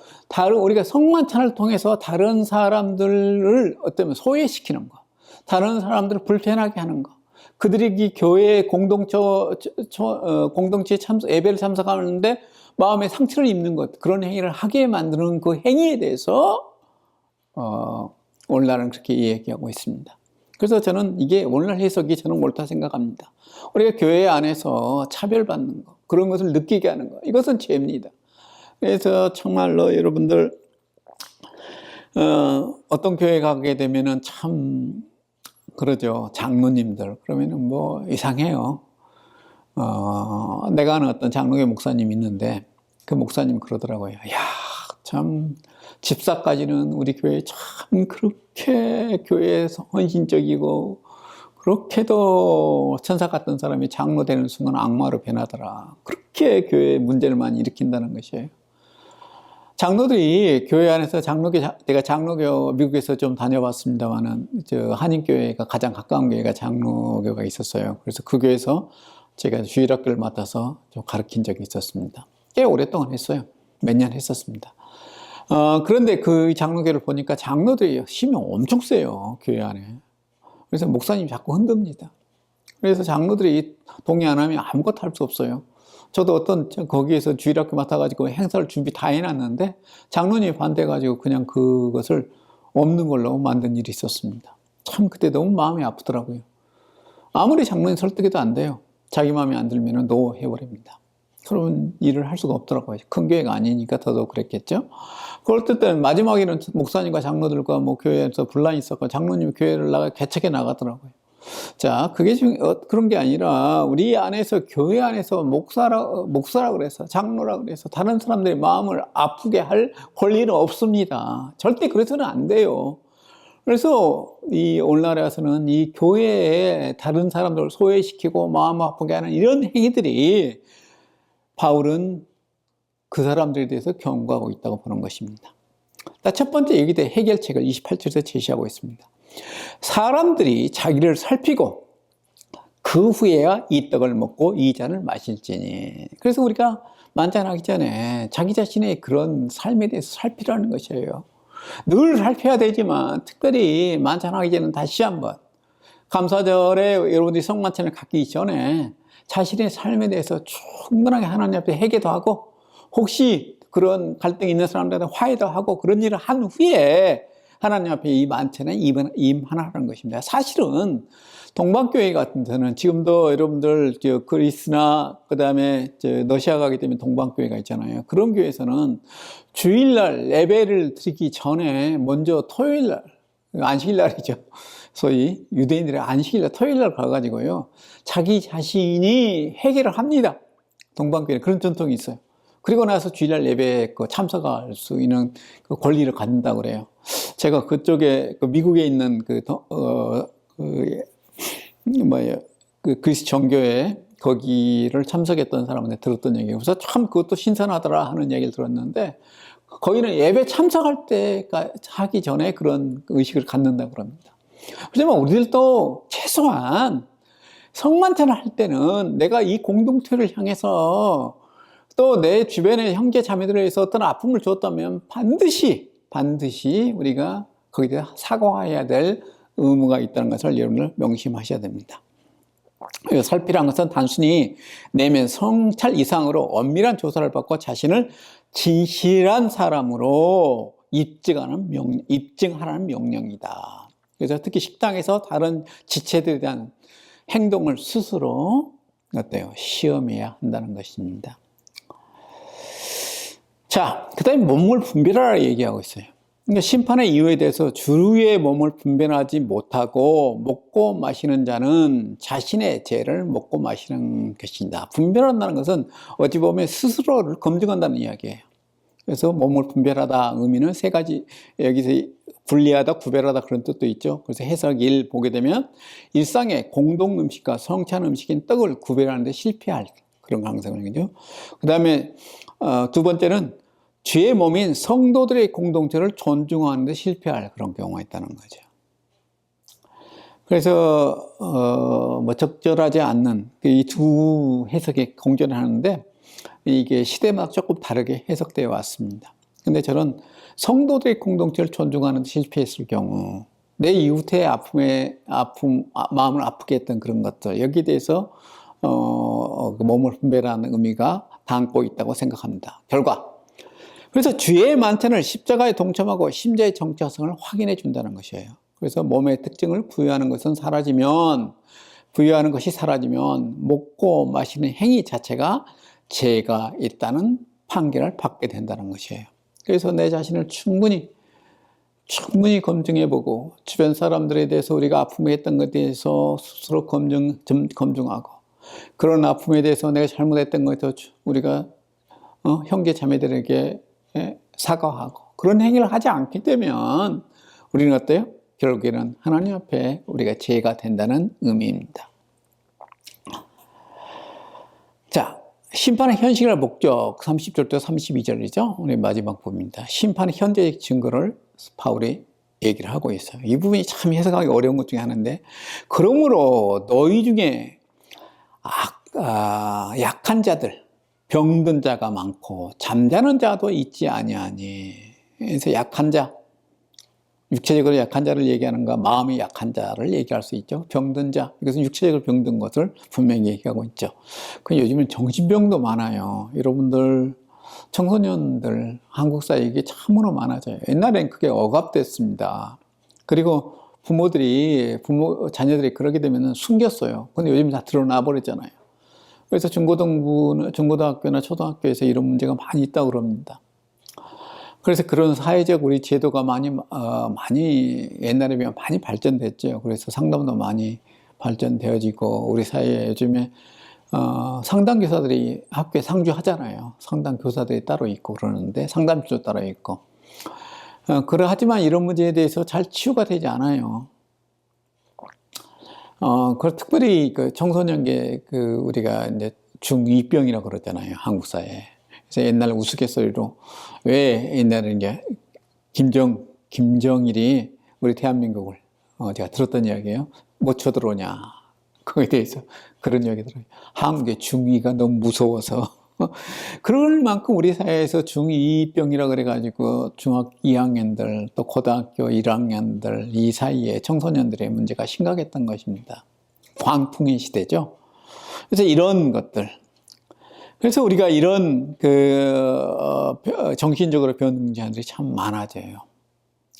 우리가 성만찬을 통해서 다른 사람들을 어쩌면 소외시키는 거, 다른 사람들을 불편하게 하는 거, 그들이 이 교회 공동체에 예배를 참석하는데 마음에 상처를 입는 것, 그런 행위를 하게 만드는 그 행위에 대해서 오늘날은 그렇게 이야기하고 있습니다. 그래서 저는 이게 오늘날 해석이 저는 옳다 생각합니다. 우리가 교회 안에서 차별받는 거, 그런 것을 느끼게 하는 거, 이것은 죄입니다. 그래서 정말로 여러분들 어떤 교회 가게 되면은 참 그러죠. 장로님들 그러면은 뭐 이상해요. 내가 아는 어떤 장로교 목사님이 있는데 그 목사님 그러더라고요. 야, 참 집사까지는 우리 교회 참 그렇게 교회에서 헌신적이고 그렇게도 천사 같던 사람이 장로 되는 순간 악마로 변하더라. 그렇게 교회에 문제를 많이 일으킨다는 것이에요. 장로들이 교회 안에서 내가 장로교 미국에서 좀 다녀봤습니다만은 한인교회가 가장 가까운 교회가 장로교가 있었어요. 그래서 그 교회에서 제가 주일학교를 맡아서 좀 가르친 적이 있었습니다. 꽤 오랫동안 했어요. 몇 년 했었습니다. 그런데 그 장로교를 보니까 장로들이 힘이 엄청 세요, 교회 안에. 그래서 목사님이 자꾸 흔듭니다. 그래서 장로들이 동의 안 하면 아무것도 할 수 없어요. 저도 거기에서 주일학교 맡아가지고 행사를 준비 다 해놨는데 장로님이 반대해가지고 그냥 그것을 없는 걸로 만든 일이 있었습니다. 참 그때 너무 마음이 아프더라고요. 아무리 장로님 설득해도 안 돼요. 자기 마음에 안 들면 노 해버립니다. 그런 일을 할 수가 없더라고요. 큰 교회가 아니니까 더더욱 그랬겠죠. 그럴 때는 마지막에는 목사님과 장로들과 뭐 교회에서 분란이 있었고 장로님이 교회를 개척해 나가더라고요. 자, 그게 지금 그런 게 아니라 우리 안에서 교회 안에서 목사라 그래서 장로라 그래서 다른 사람들의 마음을 아프게 할 권리는 없습니다. 절대 그래서는 안 돼요. 그래서 이 오늘날에 와서는 이 교회에 다른 사람들을 소외시키고 마음 아프게 하는 이런 행위들이 바울은 그 사람들에 대해서 경고하고 있다고 보는 것입니다. 첫 번째 얘기대 해결책을 28절에서 제시하고 있습니다. 사람들이 자기를 살피고 그 후에야 이 떡을 먹고 이 잔을 마실지니. 그래서 우리가 만찬하기 전에 자기 자신의 그런 삶에 대해서 살피라는 것이에요. 늘 살펴야 되지만 특별히 만찬하기 전에 다시 한번 감사절에 여러분들이 성만찬을 갖기 전에 자신의 삶에 대해서 충분하게 하나님 앞에 회개도 하고 혹시 그런 갈등이 있는 사람들한테 화해도 하고 그런 일을 한 후에 하나님 앞에 이 만찬에 임하라는 것입니다. 사실은 동방교회 같은 데는 지금도 여러분들 그리스나 그다음에 러시아 가게 되면 동방교회가 있잖아요. 그런 교회에서는 주일날 예배를 드리기 전에 먼저 토요일날 안식일날이죠. 소위 유대인들의 안식일날 토요일날 가가지고요 자기 자신이 회개를 합니다. 동방교회 그런 전통이 있어요. 그리고 나서 주일날 예배에 참석할 수 있는 그 권리를 갖는다고 그래요. 제가 그쪽에 미국에 있는 그리스 정교회 거기를 참석했던 사람한테 들었던 얘기예요. 그래서 참 그것도 신선하더라 하는 얘기를 들었는데 거기는 예배 참석할 때 하기 전에 그런 의식을 갖는다고 그럽니다. 하지만 우리들도 최소한 성만찬을 할 때는 내가 이 공동체를 향해서 또 내 주변의 형제 자매들에 의해서 어떤 아픔을 줬다면 반드시 우리가 거기에 대해 사과해야 될 의무가 있다는 것을 여러분들 명심하셔야 됩니다. 살피라는 것은 단순히 내면 성찰 이상으로 엄밀한 조사를 받고 자신을 진실한 사람으로 입증하라는 명령이다. 그래서 특히 식당에서 다른 지체들에 대한 행동을 스스로 시험해야 한다는 것입니다. 자, 그 다음에 몸을 분별하라 얘기하고 있어요. 그러니까 심판의 이유에 대해서 주의 몸을 분별하지 못하고 먹고 마시는 자는 자신의 죄를 먹고 마시는 것이다. 분별한다는 것은 어찌 보면 스스로를 검증한다는 이야기예요. 그래서 몸을 분별하다 의미는 세 가지, 여기서 분리하다, 구별하다 그런 뜻도 있죠. 그래서 해석 1 보게 되면 일상의 공동 음식과 성찬 음식인 떡을 구별하는 데 실패할 그런 가능성이죠. 그 다음에 두 번째는 주의 몸인 성도들의 공동체를 존중하는 데 실패할 그런 경우가 있다는 거죠. 그래서 뭐 적절하지 않는 이 두 해석이 공존을 하는데 이게 시대마다 조금 다르게 해석되어 왔습니다. 근데 저는 성도들의 공동체를 존중하는 데 실패했을 경우 내 이웃의 마음을 아프게 했던 그런 것들 여기에 대해서 몸을 분별하는 의미가 담고 있다고 생각합니다. 결과 그래서 주의 만찬을 십자가에 동참하고 심자의 정체성을 확인해 준다는 것이에요. 그래서 몸의 특징을 부여하는 것이 사라지면 먹고 마시는 행위 자체가 죄가 있다는 판결을 받게 된다는 것이에요. 그래서 내 자신을 충분히 검증해보고 주변 사람들에 대해서 우리가 아픔을 했던 것에 대해서 스스로 검증하고 그런 아픔에 대해서 내가 잘못했던 것에 대해서 우리가 형제 자매들에게 사과하고 그런 행위를 하지 않게 되면 우리는 어때요? 결국에는 하나님 앞에 우리가 죄가 된다는 의미입니다. 자, 심판의 현실과 목적 30절부터 32절이죠. 우리 마지막 부분입니다. 심판의 현재적 증거를 바울이 얘기를 하고 있어요. 이 부분이 참 해석하기 어려운 것 중에 하나인데 그러므로 너희 중에 약한 자들 병든 자가 많고 잠자는 자도 있지 아니하니. 그래서 약한 자, 육체적으로 약한 자를 얘기하는가 마음이 약한 자를 얘기할 수 있죠. 병든 자, 이것은 육체적으로 병든 것을 분명히 얘기하고 있죠. 요즘은 정신병도 많아요. 여러분들 청소년들 한국 사회에 이게 참으로 많아져요. 옛날엔 그게 억압됐습니다. 그리고 자녀들이 그러게 되면 숨겼어요. 근데 요즘 다 드러나 버렸잖아요. 그래서 중고등학교나 초등학교에서 이런 문제가 많이 있다고 그럽니다. 그래서 그런 사회적 우리 제도가 많이 옛날에 비하면 많이 발전됐죠. 그래서 상담도 많이 발전되어지고 우리 사회에 요즘에 상담교사들이 학교에 상주하잖아요. 상담교사들이 따로 있고 그러는데 상담실도 따로 있고 하지만 이런 문제에 대해서 잘 치유가 되지 않아요. 특별히 그 청소년기 우리가 이제 중2병이라고 그러잖아요. 한국 사회에. 그래서 옛날 우스갯소리로 왜 옛날에 이제 김정일이 우리 대한민국을 제가 들었던 이야기예요. 못 쳐들어오냐. 거기에 대해서 그런 이야기 들어요. 한국의 중2가 너무 무서워서. 그럴 만큼 우리 사회에서 중2병이라 그래가지고 중학교 2학년들 또 고등학교 1학년들 이 사이에 청소년들의 문제가 심각했던 것입니다. 광풍의 시대죠. 그래서 이런 것들. 그래서 우리가 이런 정신적으로 변동자들이 참 많아져요.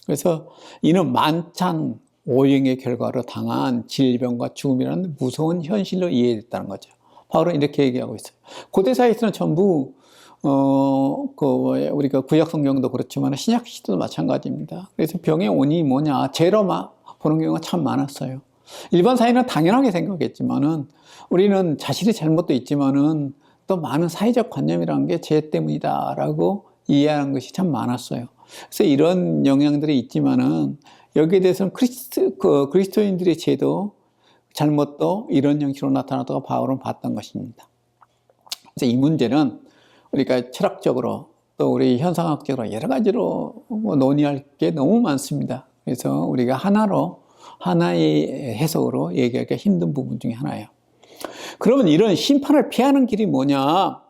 그래서 이는 만찬 오행의 결과로 당한 질병과 죽음이라는 무서운 현실로 이해됐다는 거죠. 바울은 이렇게 얘기하고 있어요. 고대 사회에서는 전부 우리가 구약 성경도 그렇지만 신약 시대도 마찬가지입니다. 그래서 병의 원인이 뭐냐 죄로 보는 경우가 참 많았어요. 일반 사회는 당연하게 생각했지만은 우리는 자신의 잘못도 있지만은 또 많은 사회적 관념이라는 게 죄 때문이다라고 이해하는 것이 참 많았어요. 그래서 이런 영향들이 있지만은 여기에 대해서는 그리스도인들의 죄도 잘못도 이런 형식으로 나타났다고 바울은 봤던 것입니다. 그래서 이 문제는 우리가 철학적으로 또 우리 현상학적으로 여러 가지로 논의할 게 너무 많습니다. 그래서 우리가 하나의 해석으로 얘기하기가 힘든 부분 중에 하나예요. 그러면 이런 심판을 피하는 길이 뭐냐?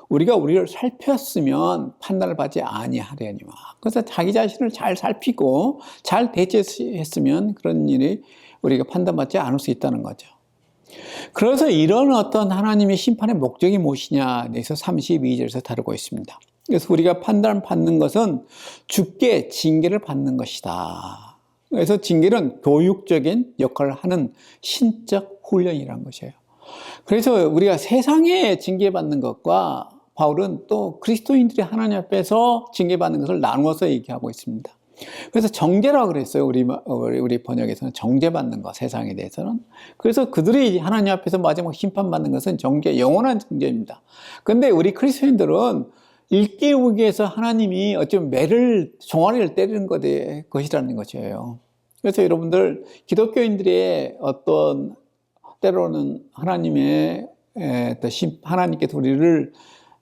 우리가 우리를 살폈으면 판단을 받지 아니하려니와. 그래서 자기 자신을 잘 살피고 잘 대처했으면 그런 일이 우리가 판단받지 않을 수 있다는 거죠. 그래서 이런 어떤 하나님의 심판의 목적이 무엇이냐 대해서 32절에서 다루고 있습니다. 그래서 우리가 판단받는 것은 주께 징계를 받는 것이다. 그래서 징계는 교육적인 역할을 하는 신적 훈련이라는 것이에요. 그래서 우리가 세상에 징계받는 것과 바울은 또 그리스도인들이 하나님 앞에서 징계받는 것을 나누어서 얘기하고 있습니다. 그래서 정죄라고 그랬어요. 우리 번역에서는 정죄받는 것, 세상에 대해서는. 그래서 그들이 하나님 앞에서 마지막 심판받는 것은 영원한 정죄입니다. 근데 우리 그리스도인들은 일깨우기 위해서 하나님이 어쩌면 종아리를 때리는 것이라는 것이에요. 그래서 여러분들, 기독교인들의 어떤, 때로는 하나님께서 우리를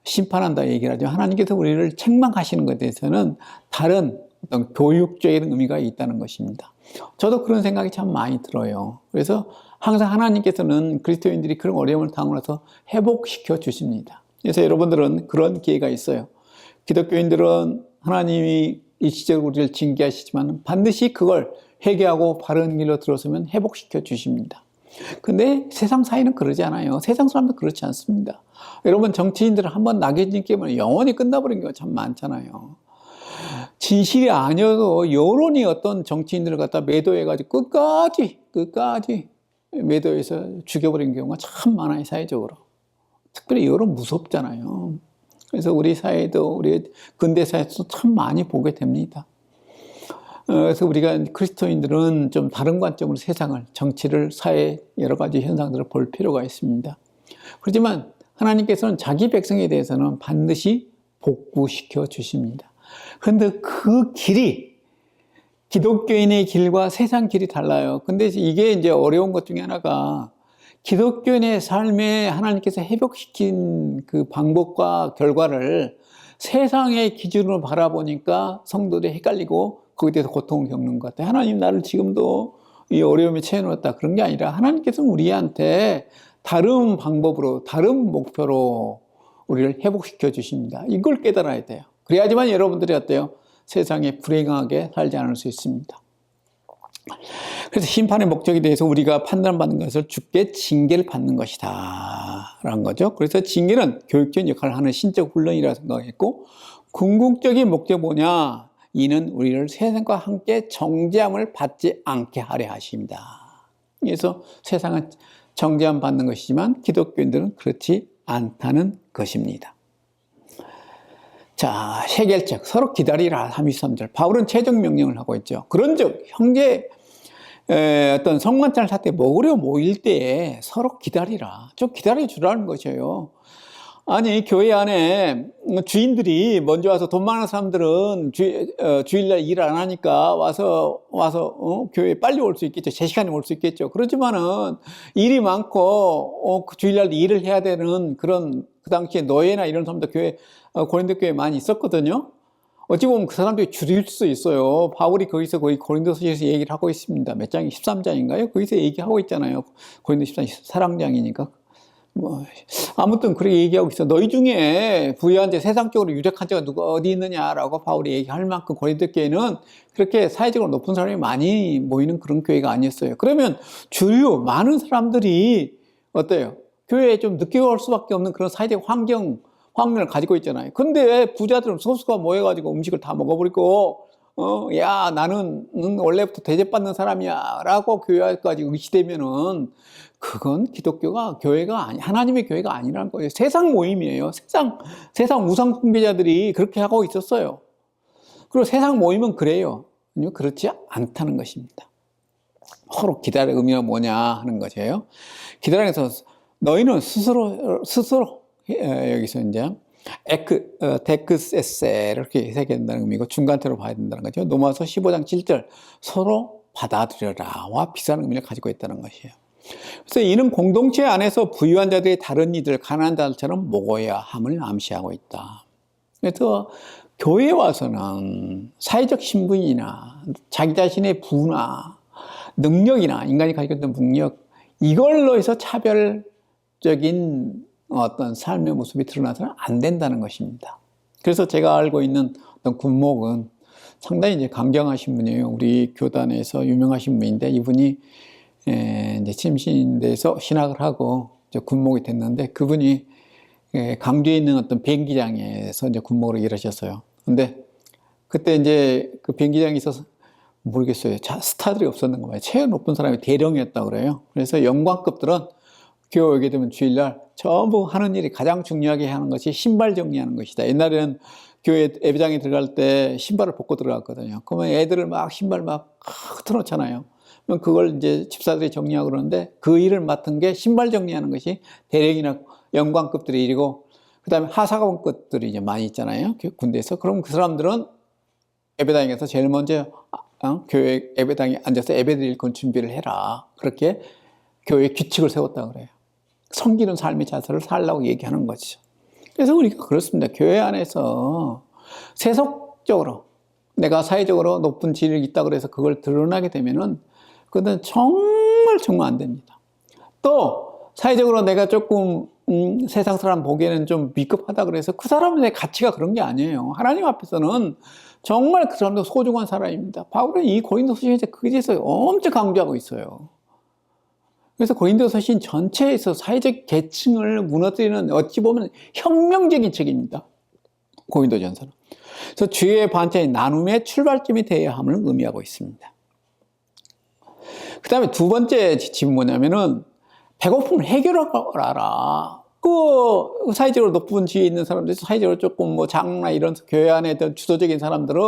심판한다 얘기를 하죠. 하나님께서 우리를 책망하시는 것에 대해서는 다른 어떤 교육적인 의미가 있다는 것입니다. 저도 그런 생각이 참 많이 들어요. 그래서 항상 하나님께서는 그리스도인들이 그런 어려움을 당하고 나서 회복시켜 주십니다. 그래서 여러분들은 그런 기회가 있어요. 기독교인들은 하나님이 일시적으로 우리를 징계하시지만 반드시 그걸 회개하고 바른 길로 들어서면 회복시켜 주십니다. 근데 세상 사회는 그러지 않아요. 세상 사람도 그렇지 않습니다. 여러분, 정치인들은 한번 낙인찍 깨면 영원히 끝나버린 경우가 참 많잖아요. 진실이 아니어도 여론이 어떤 정치인들을 갖다 매도해가지고 끝까지 매도해서 죽여버린 경우가 참 많아요, 사회적으로. 특별히 여론 무섭잖아요. 그래서 우리 사회도, 우리 근대사에서 참 많이 보게 됩니다. 그래서 우리가 그리스도인들은 좀 다른 관점으로 세상을, 정치를, 사회 여러 가지 현상들을 볼 필요가 있습니다. 그렇지만 하나님께서는 자기 백성에 대해서는 반드시 복구시켜 주십니다. 그런데 그 길이 기독교인의 길과 세상 길이 달라요. 근데 이게 이제 어려운 것 중에 하나가 기독교인의 삶에 하나님께서 회복시킨 그 방법과 결과를 세상의 기준으로 바라보니까 성도들이 헷갈리고 거기에 대해서 고통을 겪는 것 같아요. 하나님 나를 지금도 이 어려움에 처해 놓았다. 그런 게 아니라 하나님께서는 우리한테 다른 방법으로, 다른 목표로 우리를 회복시켜 주십니다. 이걸 깨달아야 돼요. 그래야지만 여러분들이 어때요? 세상에 불행하게 살지 않을 수 있습니다. 그래서 심판의 목적에 대해서 우리가 판단받는 것을 주께 징계를 받는 것이다 라는 거죠. 그래서 징계는 교육적인 역할을 하는 신적 훈련이라고 생각했고, 궁극적인 목적이 뭐냐? 이는 우리를 세상과 함께 정죄함을 받지 않게 하려 하십니다. 그래서 세상은 정죄함 받는 것이지만 기독교인들은 그렇지 않다는 것입니다. 자, 해결책, 서로 기다리라. 33절. 바울은 최종 명령을 하고 있죠. 그런즉 형제 어떤 성만찬 사태 먹으려 모일 때에 서로 기다리라. 좀 기다려 주라는 것이에요. 아니, 교회 안에 주인들이 먼저 와서 돈 많은 사람들은 주일날 일 안 하니까 와서 교회에 빨리 올 수 있겠죠. 제 시간에 올 수 있겠죠. 그렇지만은 일이 많고 그 주일날 일을 해야 되는 그런, 그 당시에 노예나 이런 사람들 교회, 고린도 교회에 많이 있었거든요. 어찌 보면 그 사람들이 줄일 수 있어요. 바울이 거기서 거의 고린도서에서 얘기를 하고 있습니다. 몇 장이 13장인가요? 거기서 얘기하고 있잖아요. 고린도 13장 사랑장이니까. 아무튼 그렇게 얘기하고 있어. 너희 중에 부유한 자, 세상적으로 유력한 자가 누가 어디 있느냐라고 바울이 얘기할 만큼 고린도 교회는 그렇게 사회적으로 높은 사람이 많이 모이는 그런 교회가 아니었어요. 그러면 주류 많은 사람들이 어때요? 교회에 좀 늦게 올 수밖에 없는 그런 사회적 환경을 가지고 있잖아요. 근데 부자들은 소수가 모여가지고 음식을 다 먹어버리고, 야, 나는 원래부터 대접받는 사람이야 라고 교회까지 의시되면은 그건 기독교가, 교회가 아니, 하나님의 교회가 아니라는 거예요. 세상 모임이에요. 세상 우상 숭배자들이 그렇게 하고 있었어요. 그리고 세상 모임은 그래요. 그렇지 않다는 것입니다. 서로 기다릴 의미가 뭐냐 하는 것이에요. 기다리면서 너희는 스스로 여기서 이제 데크세세 이렇게 해석해야 된다는 의미고 중간태로 봐야 된다는 거죠. 로마서 15장 7절 서로 받아들여라와 비슷한 의미를 가지고 있다는 것이에요. 그래서 이는 공동체 안에서 부유한 자들이 다른 이들, 가난한 자들처럼 먹어야 함을 암시하고 있다. 그래서 교회에 와서는 사회적 신분이나 자기 자신의 부나 능력이나 인간이 가지고 있는 능력, 이걸로 해서 차별적인 어떤 삶의 모습이 드러나서는 안 된다는 것입니다. 그래서 제가 알고 있는 어떤 군목은 상당히 이제 강경하신 분이에요. 우리 교단에서 유명하신 분인데 이분이 이제 침신돼서 신학을 하고 이제 군목이 됐는데 그분이 강주에 있는 어떤 비행기장에서 이제 군목으로 일하셨어요. 근데 그때 이제 그 비행기장에 있어서 모르겠어요. 스타들이 없었는 거예요. 최고 높은 사람이 대령이었다고 그래요. 그래서 영광급들은 교회 오게 되면 주일날 전부 하는 일이 가장 중요하게 하는 것이 신발 정리하는 것이다. 옛날에는 교회 예배장에 들어갈 때 신발을 벗고 들어갔거든요. 그러면 애들을 막 신발 막 흩어놓잖아요. 그럼 그걸 이제 집사들이 정리하고 그러는데 그 일을 맡은 게 신발 정리하는 것이 대령이나 영광급들의 일이고, 그 다음에 하사관급들이 이제 많이 있잖아요. 군대에서. 그럼 그 사람들은 예배당에 가서 제일 먼저 교회 예배당에 앉아서 예배드릴 건 준비를 해라. 그렇게 교회 규칙을 세웠다고 그래요. 섬기는 삶의 자세를 살라고 얘기하는 거죠. 그래서 우리가 그렇습니다. 교회 안에서 세속적으로 내가 사회적으로 높은 지위를 있다 그래서 그걸 드러나게 되면은 그건 정말 안 됩니다. 또 사회적으로 내가 조금 세상 사람 보기에는 좀 비겁하다 그래서 그 사람의 가치가 그런 게 아니에요. 하나님 앞에서는 정말 그 사람도 소중한 사람입니다. 바울은 이 고린도서신에서 그제서 엄청 강조하고 있어요. 그래서 고린도서신 전체에서 사회적 계층을 무너뜨리는 어찌 보면 혁명적인 책입니다. 고린도전서는. 그래서 주의 반찬이 나눔의 출발점이 되어야 함을 의미하고 있습니다. 그 다음에 두 번째 지침은 뭐냐면은 배고픔을 해결하라. 그 사회적으로 높은 지위에 있는 사람들, 사회적으로 조금 뭐 장로나 이런 교회 안에 어떤 주도적인 사람들은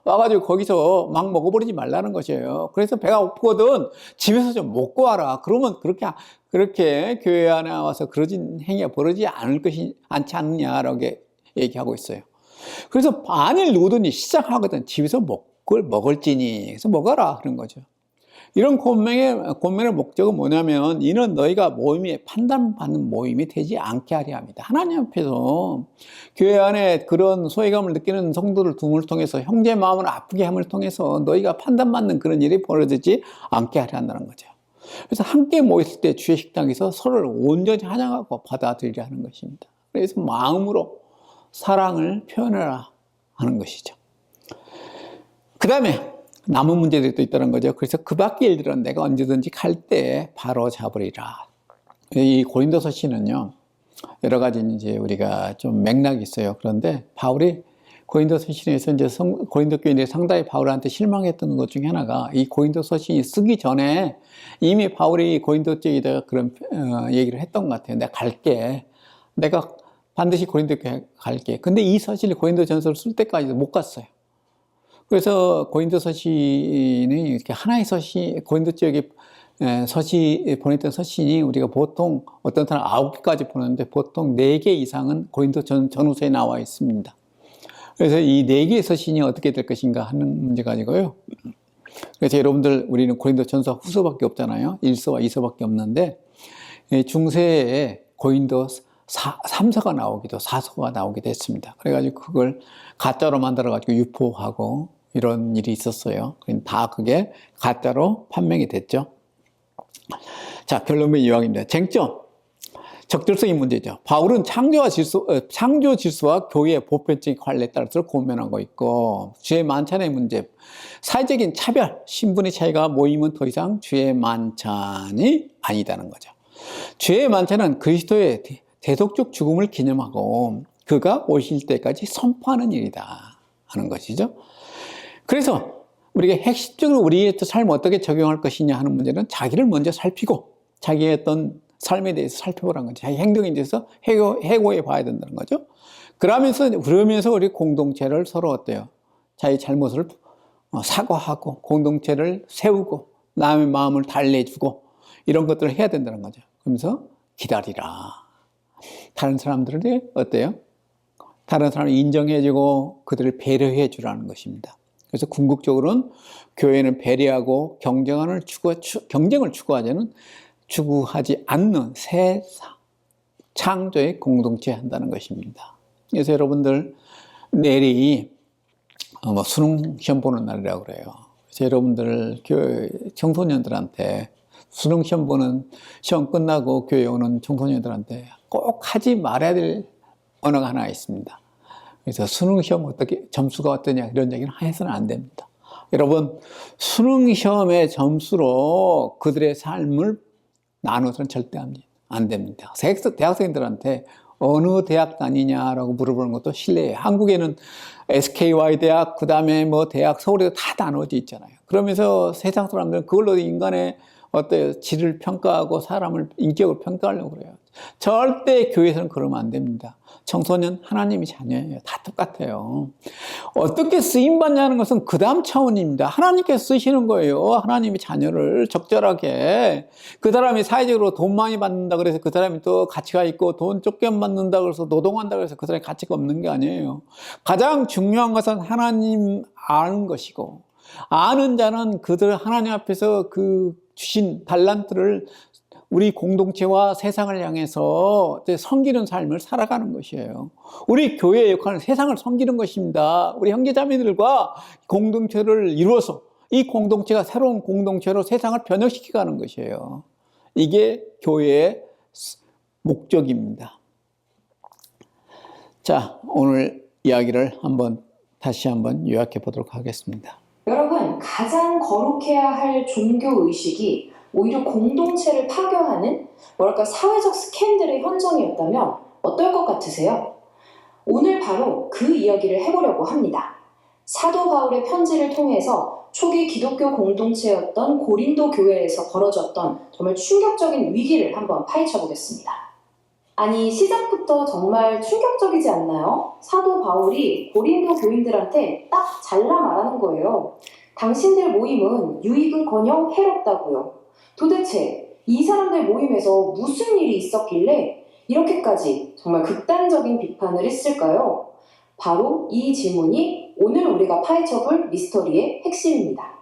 와가지고 거기서 막 먹어버리지 말라는 것이에요. 그래서 배가 고프거든 집에서 좀 먹고 와라. 그러면 그렇게 교회 안에 와서 그러진 행위가 벌어지지 않지 않느냐라고 얘기하고 있어요. 그래서 만일 누구든지 시작하거든 집에서 먹을지니 그래서 먹어라 그런 거죠. 이런 권면의 목적은 뭐냐면 이는 너희가 모임에 판단받는 모임이 되지 않게 하려 합니다. 하나님 앞에서 교회 안에 그런 소외감을 느끼는 성도를 둠을 통해서 형제 마음을 아프게 함을 통해서 너희가 판단받는 그런 일이 벌어지지 않게 하려 한다는 거죠. 그래서 함께 모였을 때 주의 식당에서 서로를 온전히 환영하고 받아들이려 하는 것입니다. 그래서 마음으로 사랑을 표현하라 하는 것이죠. 그 다음에 남은 문제들이 또 있다는 거죠. 그래서 그 밖의 일들은 내가 언제든지 갈 때 바로 잡으리라. 이 고린도서신은요, 여러 가지 이제 우리가 좀 맥락이 있어요. 그런데 바울이 고린도서신에서 이제 고린도 교인들이 상당히 바울한테 실망했던 것 중에 하나가 이 고린도서신이 쓰기 전에 이미 바울이 고린도 쪽에다가 그런 얘기를 했던 것 같아요. 내가 갈게. 내가 반드시 고린도 교회 갈게. 근데 이 서신이 고린도전서를 쓸 때까지도 못 갔어요. 그래서 고린도서신이 이렇게 하나의 서신, 고린도 지역에 보냈던 서신이 우리가 보통 어떤 사람 9개까지 보냈는데 보통 4개 이상은 고린도 전후서에 나와 있습니다. 그래서 이 4개의 서신이 어떻게 될 것인가 하는 문제 가지고요. 그래서 여러분들 우리는 고린도 전서 후서밖에 없잖아요. 1서와 2서밖에 없는데 중세에 고린도 3서가 나오기도 4서가 나오기도 했습니다. 그래가지고 그걸 가짜로 만들어가지고 유포하고 이런 일이 있었어요. 다 그게 가짜로 판명이 됐죠. 자, 결론은 이왕입니다. 쟁점. 적절성이 문제죠. 바울은 창조 질서와 교회의 보편적인 관례에 따라서 고면하고 있고, 주의 만찬의 문제, 사회적인 차별, 신분의 차이가 모이면 더 이상 주의 만찬이 아니다는 거죠. 주의 만찬은 그리스도의 대속적 죽음을 기념하고 그가 오실 때까지 선포하는 일이다 하는 것이죠. 그래서 우리가 핵심적으로 우리의 삶을 어떻게 적용할 것이냐 하는 문제는 자기를 먼저 살피고 자기의 어떤 삶에 대해서 살펴보라는 거죠. 자기 행동에 대해서 해고해 봐야 된다는 거죠. 그러면서 우리 공동체를 서로 어때요? 자기 잘못을 사과하고 공동체를 세우고 남의 마음을 달래주고 이런 것들을 해야 된다는 거죠. 그러면서 기다리라. 다른 사람들이 어때요? 다른 사람을 인정해주고 그들을 배려해 주라는 것입니다. 그래서 궁극적으로는 교회는 배려하고 경쟁을 추구하지 않는 새 창조의 공동체 한다는 것입니다. 그래서 여러분들 내일이 수능 시험 보는 날이라고 그래요. 그래서 여러분들 교회 청소년들한테 수능 시험 끝나고 교회 오는 청소년들한테 꼭 하지 말아야 될 언어가 하나 있습니다. 그래서 수능 시험 점수가 어떠냐 이런 얘기는 해서는 안 됩니다. 여러분, 수능 시험의 점수로 그들의 삶을 나눠서는 절대 안 됩니다. 대학생들한테 어느 대학 다니냐라고 물어보는 것도 실례예요. 한국에는 SKY 대학, 그 다음에 대학, 서울에도 다 나눠져 있잖아요. 그러면서 세상 사람들은 그걸로 인간의 질을 평가하고 사람을 인격을 평가하려고 그래요. 절대 교회에서는 그러면 안 됩니다. 청소년 하나님의 자녀예요. 다 똑같아요. 어떻게 쓰임받냐는 것은 그 다음 차원입니다. 하나님께서 쓰시는 거예요. 하나님의 자녀를 적절하게. 그 사람이 사회적으로 돈 많이 받는다 그래서 그 사람이 또 가치가 있고 돈 적게 받는다 그래서 노동한다 그래서 그 사람이 가치가 없는 게 아니에요. 가장 중요한 것은 하나님 아는 것이고 아는 자는 그들 하나님 앞에서 그 주신 달란트를 우리 공동체와 세상을 향해서 이제 섬기는 삶을 살아가는 것이에요. 우리 교회의 역할은 세상을 섬기는 것입니다. 우리 형제자매들과 공동체를 이루어서 이 공동체가 새로운 공동체로 세상을 변혁시켜가는 것이에요. 이게 교회의 목적입니다. 자, 오늘 이야기를 다시 한번 요약해 보도록 하겠습니다. 여러분, 가장 거룩해야 할 종교 의식이 오히려 공동체를 파괴하는 사회적 스캔들의 현장이었다면 어떨 것 같으세요? 오늘 바로 그 이야기를 해보려고 합니다. 사도 바울의 편지를 통해서 초기 기독교 공동체였던 고린도 교회에서 벌어졌던 정말 충격적인 위기를 한번 파헤쳐 보겠습니다. 아니, 시작부터 정말 충격적이지 않나요? 사도 바울이 고린도 교인들한테 딱 잘라 말하는 거예요. 당신들 모임은 유익은커녕 해롭다고요. 도대체 이 사람들 모임에서 무슨 일이 있었길래 이렇게까지 정말 극단적인 비판을 했을까요? 바로 이 질문이 오늘 우리가 파헤쳐볼 미스터리의 핵심입니다.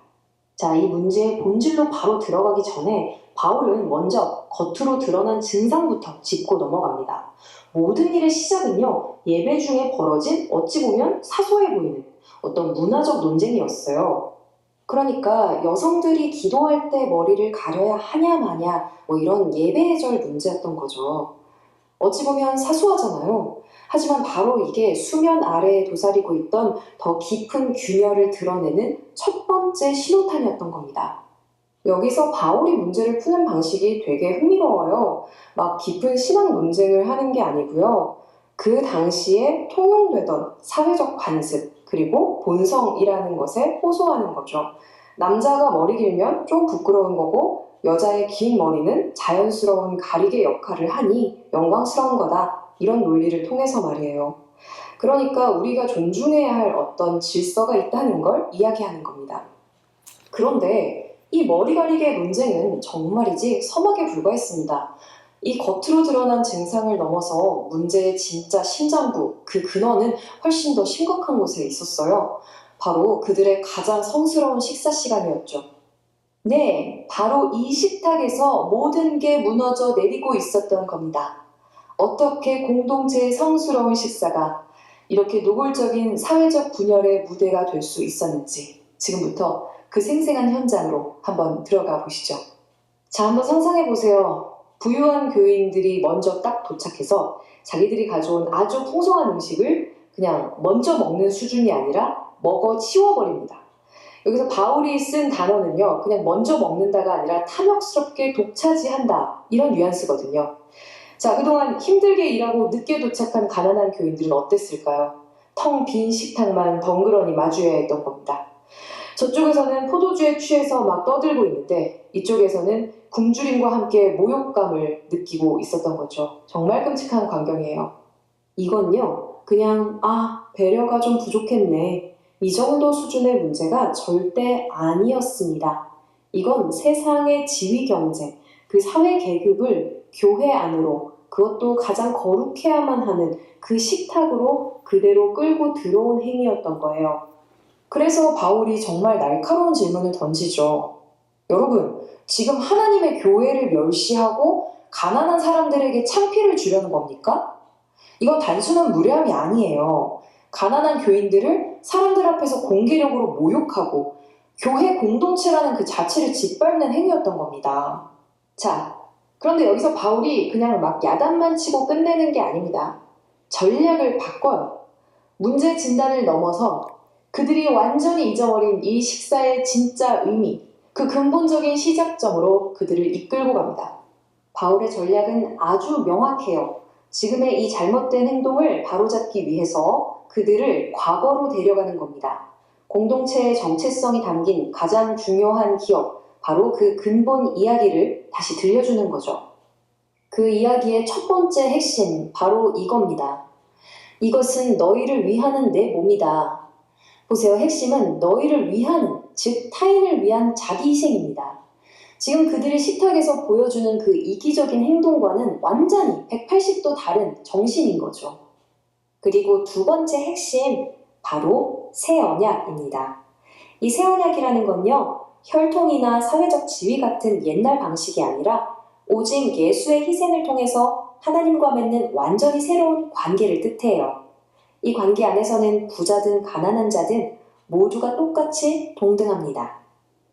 자, 이 문제의 본질로 바로 들어가기 전에 바울은 먼저 겉으로 드러난 증상부터 짚고 넘어갑니다. 모든 일의 시작은요, 예배 중에 벌어진 어찌 보면 사소해 보이는 어떤 문화적 논쟁이었어요. 그러니까 여성들이 기도할 때 머리를 가려야 하냐 마냐 이런 예배의 문제였던 거죠. 어찌 보면 사소하잖아요. 하지만 바로 이게 수면 아래에 도사리고 있던 더 깊은 균열을 드러내는 첫 번째 신호탄이었던 겁니다. 여기서 바울이 문제를 푸는 방식이 되게 흥미로워요. 막 깊은 신학 논쟁을 하는 게 아니고요. 그 당시에 통용되던 사회적 관습, 그리고 본성이라는 것에 호소하는 거죠. 남자가 머리 길면 좀 부끄러운 거고 여자의 긴 머리는 자연스러운 가리개 역할을 하니 영광스러운 거다. 이런 논리를 통해서 말이에요. 그러니까 우리가 존중해야 할 어떤 질서가 있다는 걸 이야기하는 겁니다. 그런데 이 머리 가리개 논쟁은 정말이지 서막에 불과했습니다. 이 겉으로 드러난 증상을 넘어서 문제의 진짜 심장부, 그 근원은 훨씬 더 심각한 곳에 있었어요. 바로 그들의 가장 성스러운 식사 시간이었죠. 네, 바로 이 식탁에서 모든 게 무너져 내리고 있었던 겁니다. 어떻게 공동체의 성스러운 식사가 이렇게 노골적인 사회적 분열의 무대가 될 수 있었는지 지금부터 그 생생한 현장으로 한번 들어가 보시죠. 자, 한번 상상해 보세요. 부유한 교인들이 먼저 딱 도착해서 자기들이 가져온 아주 풍성한 음식을 그냥 먼저 먹는 수준이 아니라 먹어 치워버립니다. 여기서 바울이 쓴 단어는요, 그냥 먼저 먹는다가 아니라 탐욕스럽게 독차지한다, 이런 뉘앙스거든요. 자, 그동안 힘들게 일하고 늦게 도착한 가난한 교인들은 어땠을까요? 텅 빈 식탁만 덩그러니 마주해야 했던 겁니다. 저쪽에서는 포도주에 취해서 막 떠들고 있는데 이쪽에서는 굶주림과 함께 모욕감을 느끼고 있었던 거죠. 정말 끔찍한 광경이에요. 이건요, 그냥 배려가 좀 부족했네, 이 정도 수준의 문제가 절대 아니었습니다. 이건 세상의 지위 경쟁, 그 사회 계급을 교회 안으로, 그것도 가장 거룩해야만 하는 그 식탁으로 그대로 끌고 들어온 행위였던 거예요. 그래서 바울이 정말 날카로운 질문을 던지죠. 여러분, 지금 하나님의 교회를 멸시하고 가난한 사람들에게 창피를 주려는 겁니까? 이건 단순한 무례함이 아니에요. 가난한 교인들을 사람들 앞에서 공개적으로 모욕하고 교회 공동체라는 그 자체를 짓밟는 행위였던 겁니다. 자, 그런데 여기서 바울이 그냥 막 야단만 치고 끝내는 게 아닙니다. 전략을 바꿔요. 문제 진단을 넘어서 그들이 완전히 잊어버린 이 식사의 진짜 의미, 그 근본적인 시작점으로 그들을 이끌고 갑니다. 바울의 전략은 아주 명확해요. 지금의 이 잘못된 행동을 바로잡기 위해서 그들을 과거로 데려가는 겁니다. 공동체의 정체성이 담긴 가장 중요한 기억, 바로 그 근본 이야기를 다시 들려주는 거죠. 그 이야기의 첫 번째 핵심, 바로 이겁니다. 이것은 너희를 위하는 내 몸이다. 보세요. 핵심은 너희를 위하는, 즉 타인을 위한 자기 희생입니다. 지금 그들이 식탁에서 보여주는 그 이기적인 행동과는 완전히 180도 다른 정신인 거죠. 그리고 두 번째 핵심, 바로 새 언약입니다. 이 새 언약이라는 건요, 혈통이나 사회적 지위 같은 옛날 방식이 아니라 오직 예수의 희생을 통해서 하나님과 맺는 완전히 새로운 관계를 뜻해요. 이 관계 안에서는 부자든 가난한 자든 모두가 똑같이 동등합니다.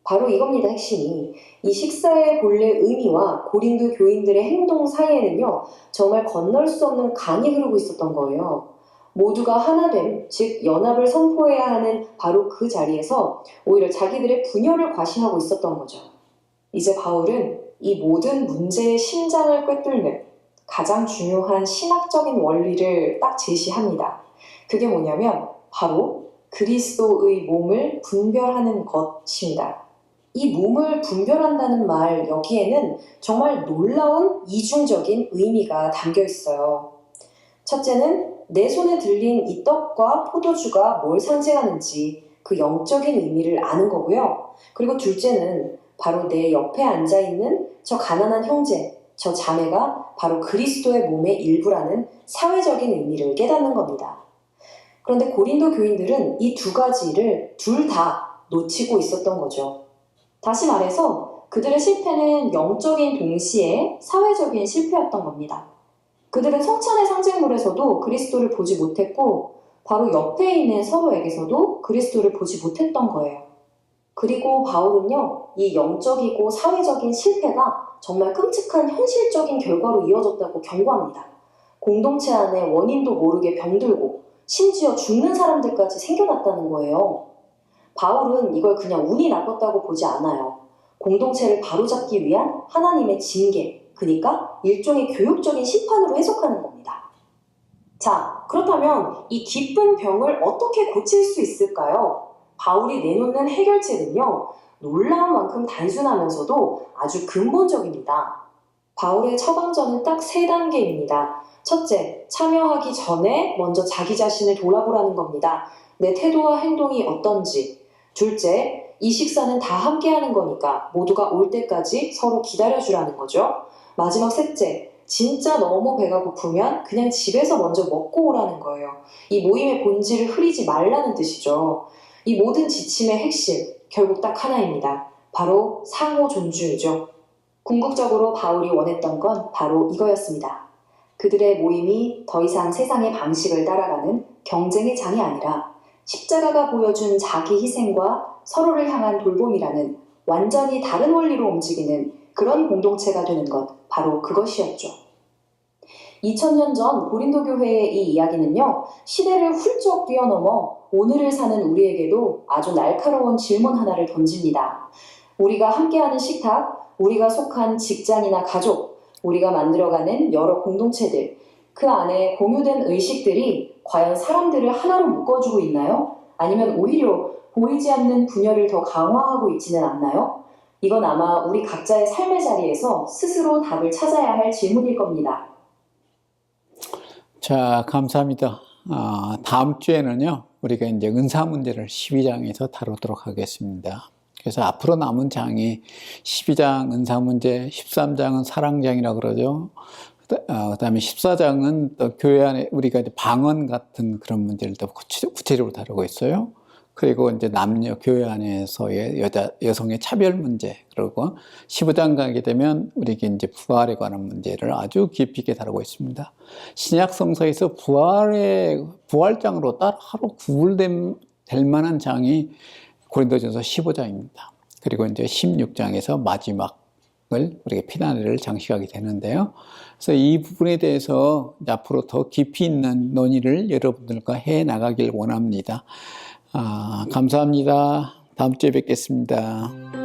바로 이겁니다, 핵심이. 이 식사의 본래 의미와 고린도 교인들의 행동 사이에는요, 정말 건널 수 없는 강이 흐르고 있었던 거예요. 모두가 하나됨, 즉 연합을 선포해야 하는 바로 그 자리에서 오히려 자기들의 분열을 과시하고 있었던 거죠. 이제 바울은 이 모든 문제의 심장을 꿰뚫는 가장 중요한 신학적인 원리를 딱 제시합니다. 그게 뭐냐면 바로 그리스도의 몸을 분별하는 것입니다. 이 몸을 분별한다는 말, 여기에는 정말 놀라운 이중적인 의미가 담겨 있어요. 첫째는 내 손에 들린 이 떡과 포도주가 뭘 상징하는지 그 영적인 의미를 아는 거고요. 그리고 둘째는 바로 내 옆에 앉아있는 저 가난한 형제, 저 자매가 바로 그리스도의 몸의 일부라는 사회적인 의미를 깨닫는 겁니다. 그런데 고린도 교인들은 이 두 가지를 둘 다 놓치고 있었던 거죠. 다시 말해서 그들의 실패는 영적인 동시에 사회적인 실패였던 겁니다. 그들은 성찬의 상징물에서도 그리스도를 보지 못했고 바로 옆에 있는 서로에게서도 그리스도를 보지 못했던 거예요. 그리고 바울은요, 이 영적이고 사회적인 실패가 정말 끔찍한 현실적인 결과로 이어졌다고 경고합니다. 공동체 안에 원인도 모르게 병들고 심지어 죽는 사람들까지 생겨났다는 거예요. 바울은 이걸 그냥 운이 나빴다고 보지 않아요. 공동체를 바로잡기 위한 하나님의 징계, 그러니까 일종의 교육적인 심판으로 해석하는 겁니다. 자, 그렇다면 이 기쁜 병을 어떻게 고칠 수 있을까요? 바울이 내놓는 해결책은요, 놀라운 만큼 단순하면서도 아주 근본적입니다. 바울의 처방전은 딱 3단계입니다. 첫째, 참여하기 전에 먼저 자기 자신을 돌아보라는 겁니다. 내 태도와 행동이 어떤지. 둘째, 이 식사는 다 함께 하는 거니까 모두가 올 때까지 서로 기다려주라는 거죠. 마지막 셋째, 진짜 너무 배가 고프면 그냥 집에서 먼저 먹고 오라는 거예요. 이 모임의 본질을 흐리지 말라는 뜻이죠. 이 모든 지침의 핵심, 결국 딱 하나입니다. 바로 상호 존중이죠. 궁극적으로 바울이 원했던 건 바로 이거였습니다. 그들의 모임이 더 이상 세상의 방식을 따라가는 경쟁의 장이 아니라 십자가가 보여준 자기 희생과 서로를 향한 돌봄이라는 완전히 다른 원리로 움직이는 그런 공동체가 되는 것, 바로 그것이었죠. 2000년 전 고린도 교회의 이 이야기는요, 시대를 훌쩍 뛰어넘어 오늘을 사는 우리에게도 아주 날카로운 질문 하나를 던집니다. 우리가 함께하는 식탁, 우리가 속한 직장이나 가족, 우리가 만들어가는 여러 공동체들, 그 안에 공유된 의식들이 과연 사람들을 하나로 묶어주고 있나요? 아니면 오히려 보이지 않는 분열을 더 강화하고 있지는 않나요? 이건 아마 우리 각자의 삶의 자리에서 스스로 답을 찾아야 할 질문일 겁니다. 자, 감사합니다. 다음 주에는요, 우리가 이제 은사 문제를 12장에서 다루도록 하겠습니다. 그래서 앞으로 남은 장이 12장 은사 문제, 13장은 사랑장이라고 그러죠. 그다음에 14장은 또 교회 안에 우리가 이제 방언 같은 그런 문제를 더 구체적으로 다루고 있어요. 그리고 이제 남녀 교회 안에서의 여성의 차별 문제, 그리고 15장 가게 되면 우리가 이제 부활에 관한 문제를 아주 깊이 있게 다루고 있습니다. 신약 성서에서 부활장으로 따로 구분될 만한 장이 고린도전서 15장입니다. 그리고 이제 16장에서 마지막을 우리가 피난을 장식하게 되는데요. 그래서 이 부분에 대해서 앞으로 더 깊이 있는 논의를 여러분들과 해 나가길 원합니다. 감사합니다. 다음 주에 뵙겠습니다.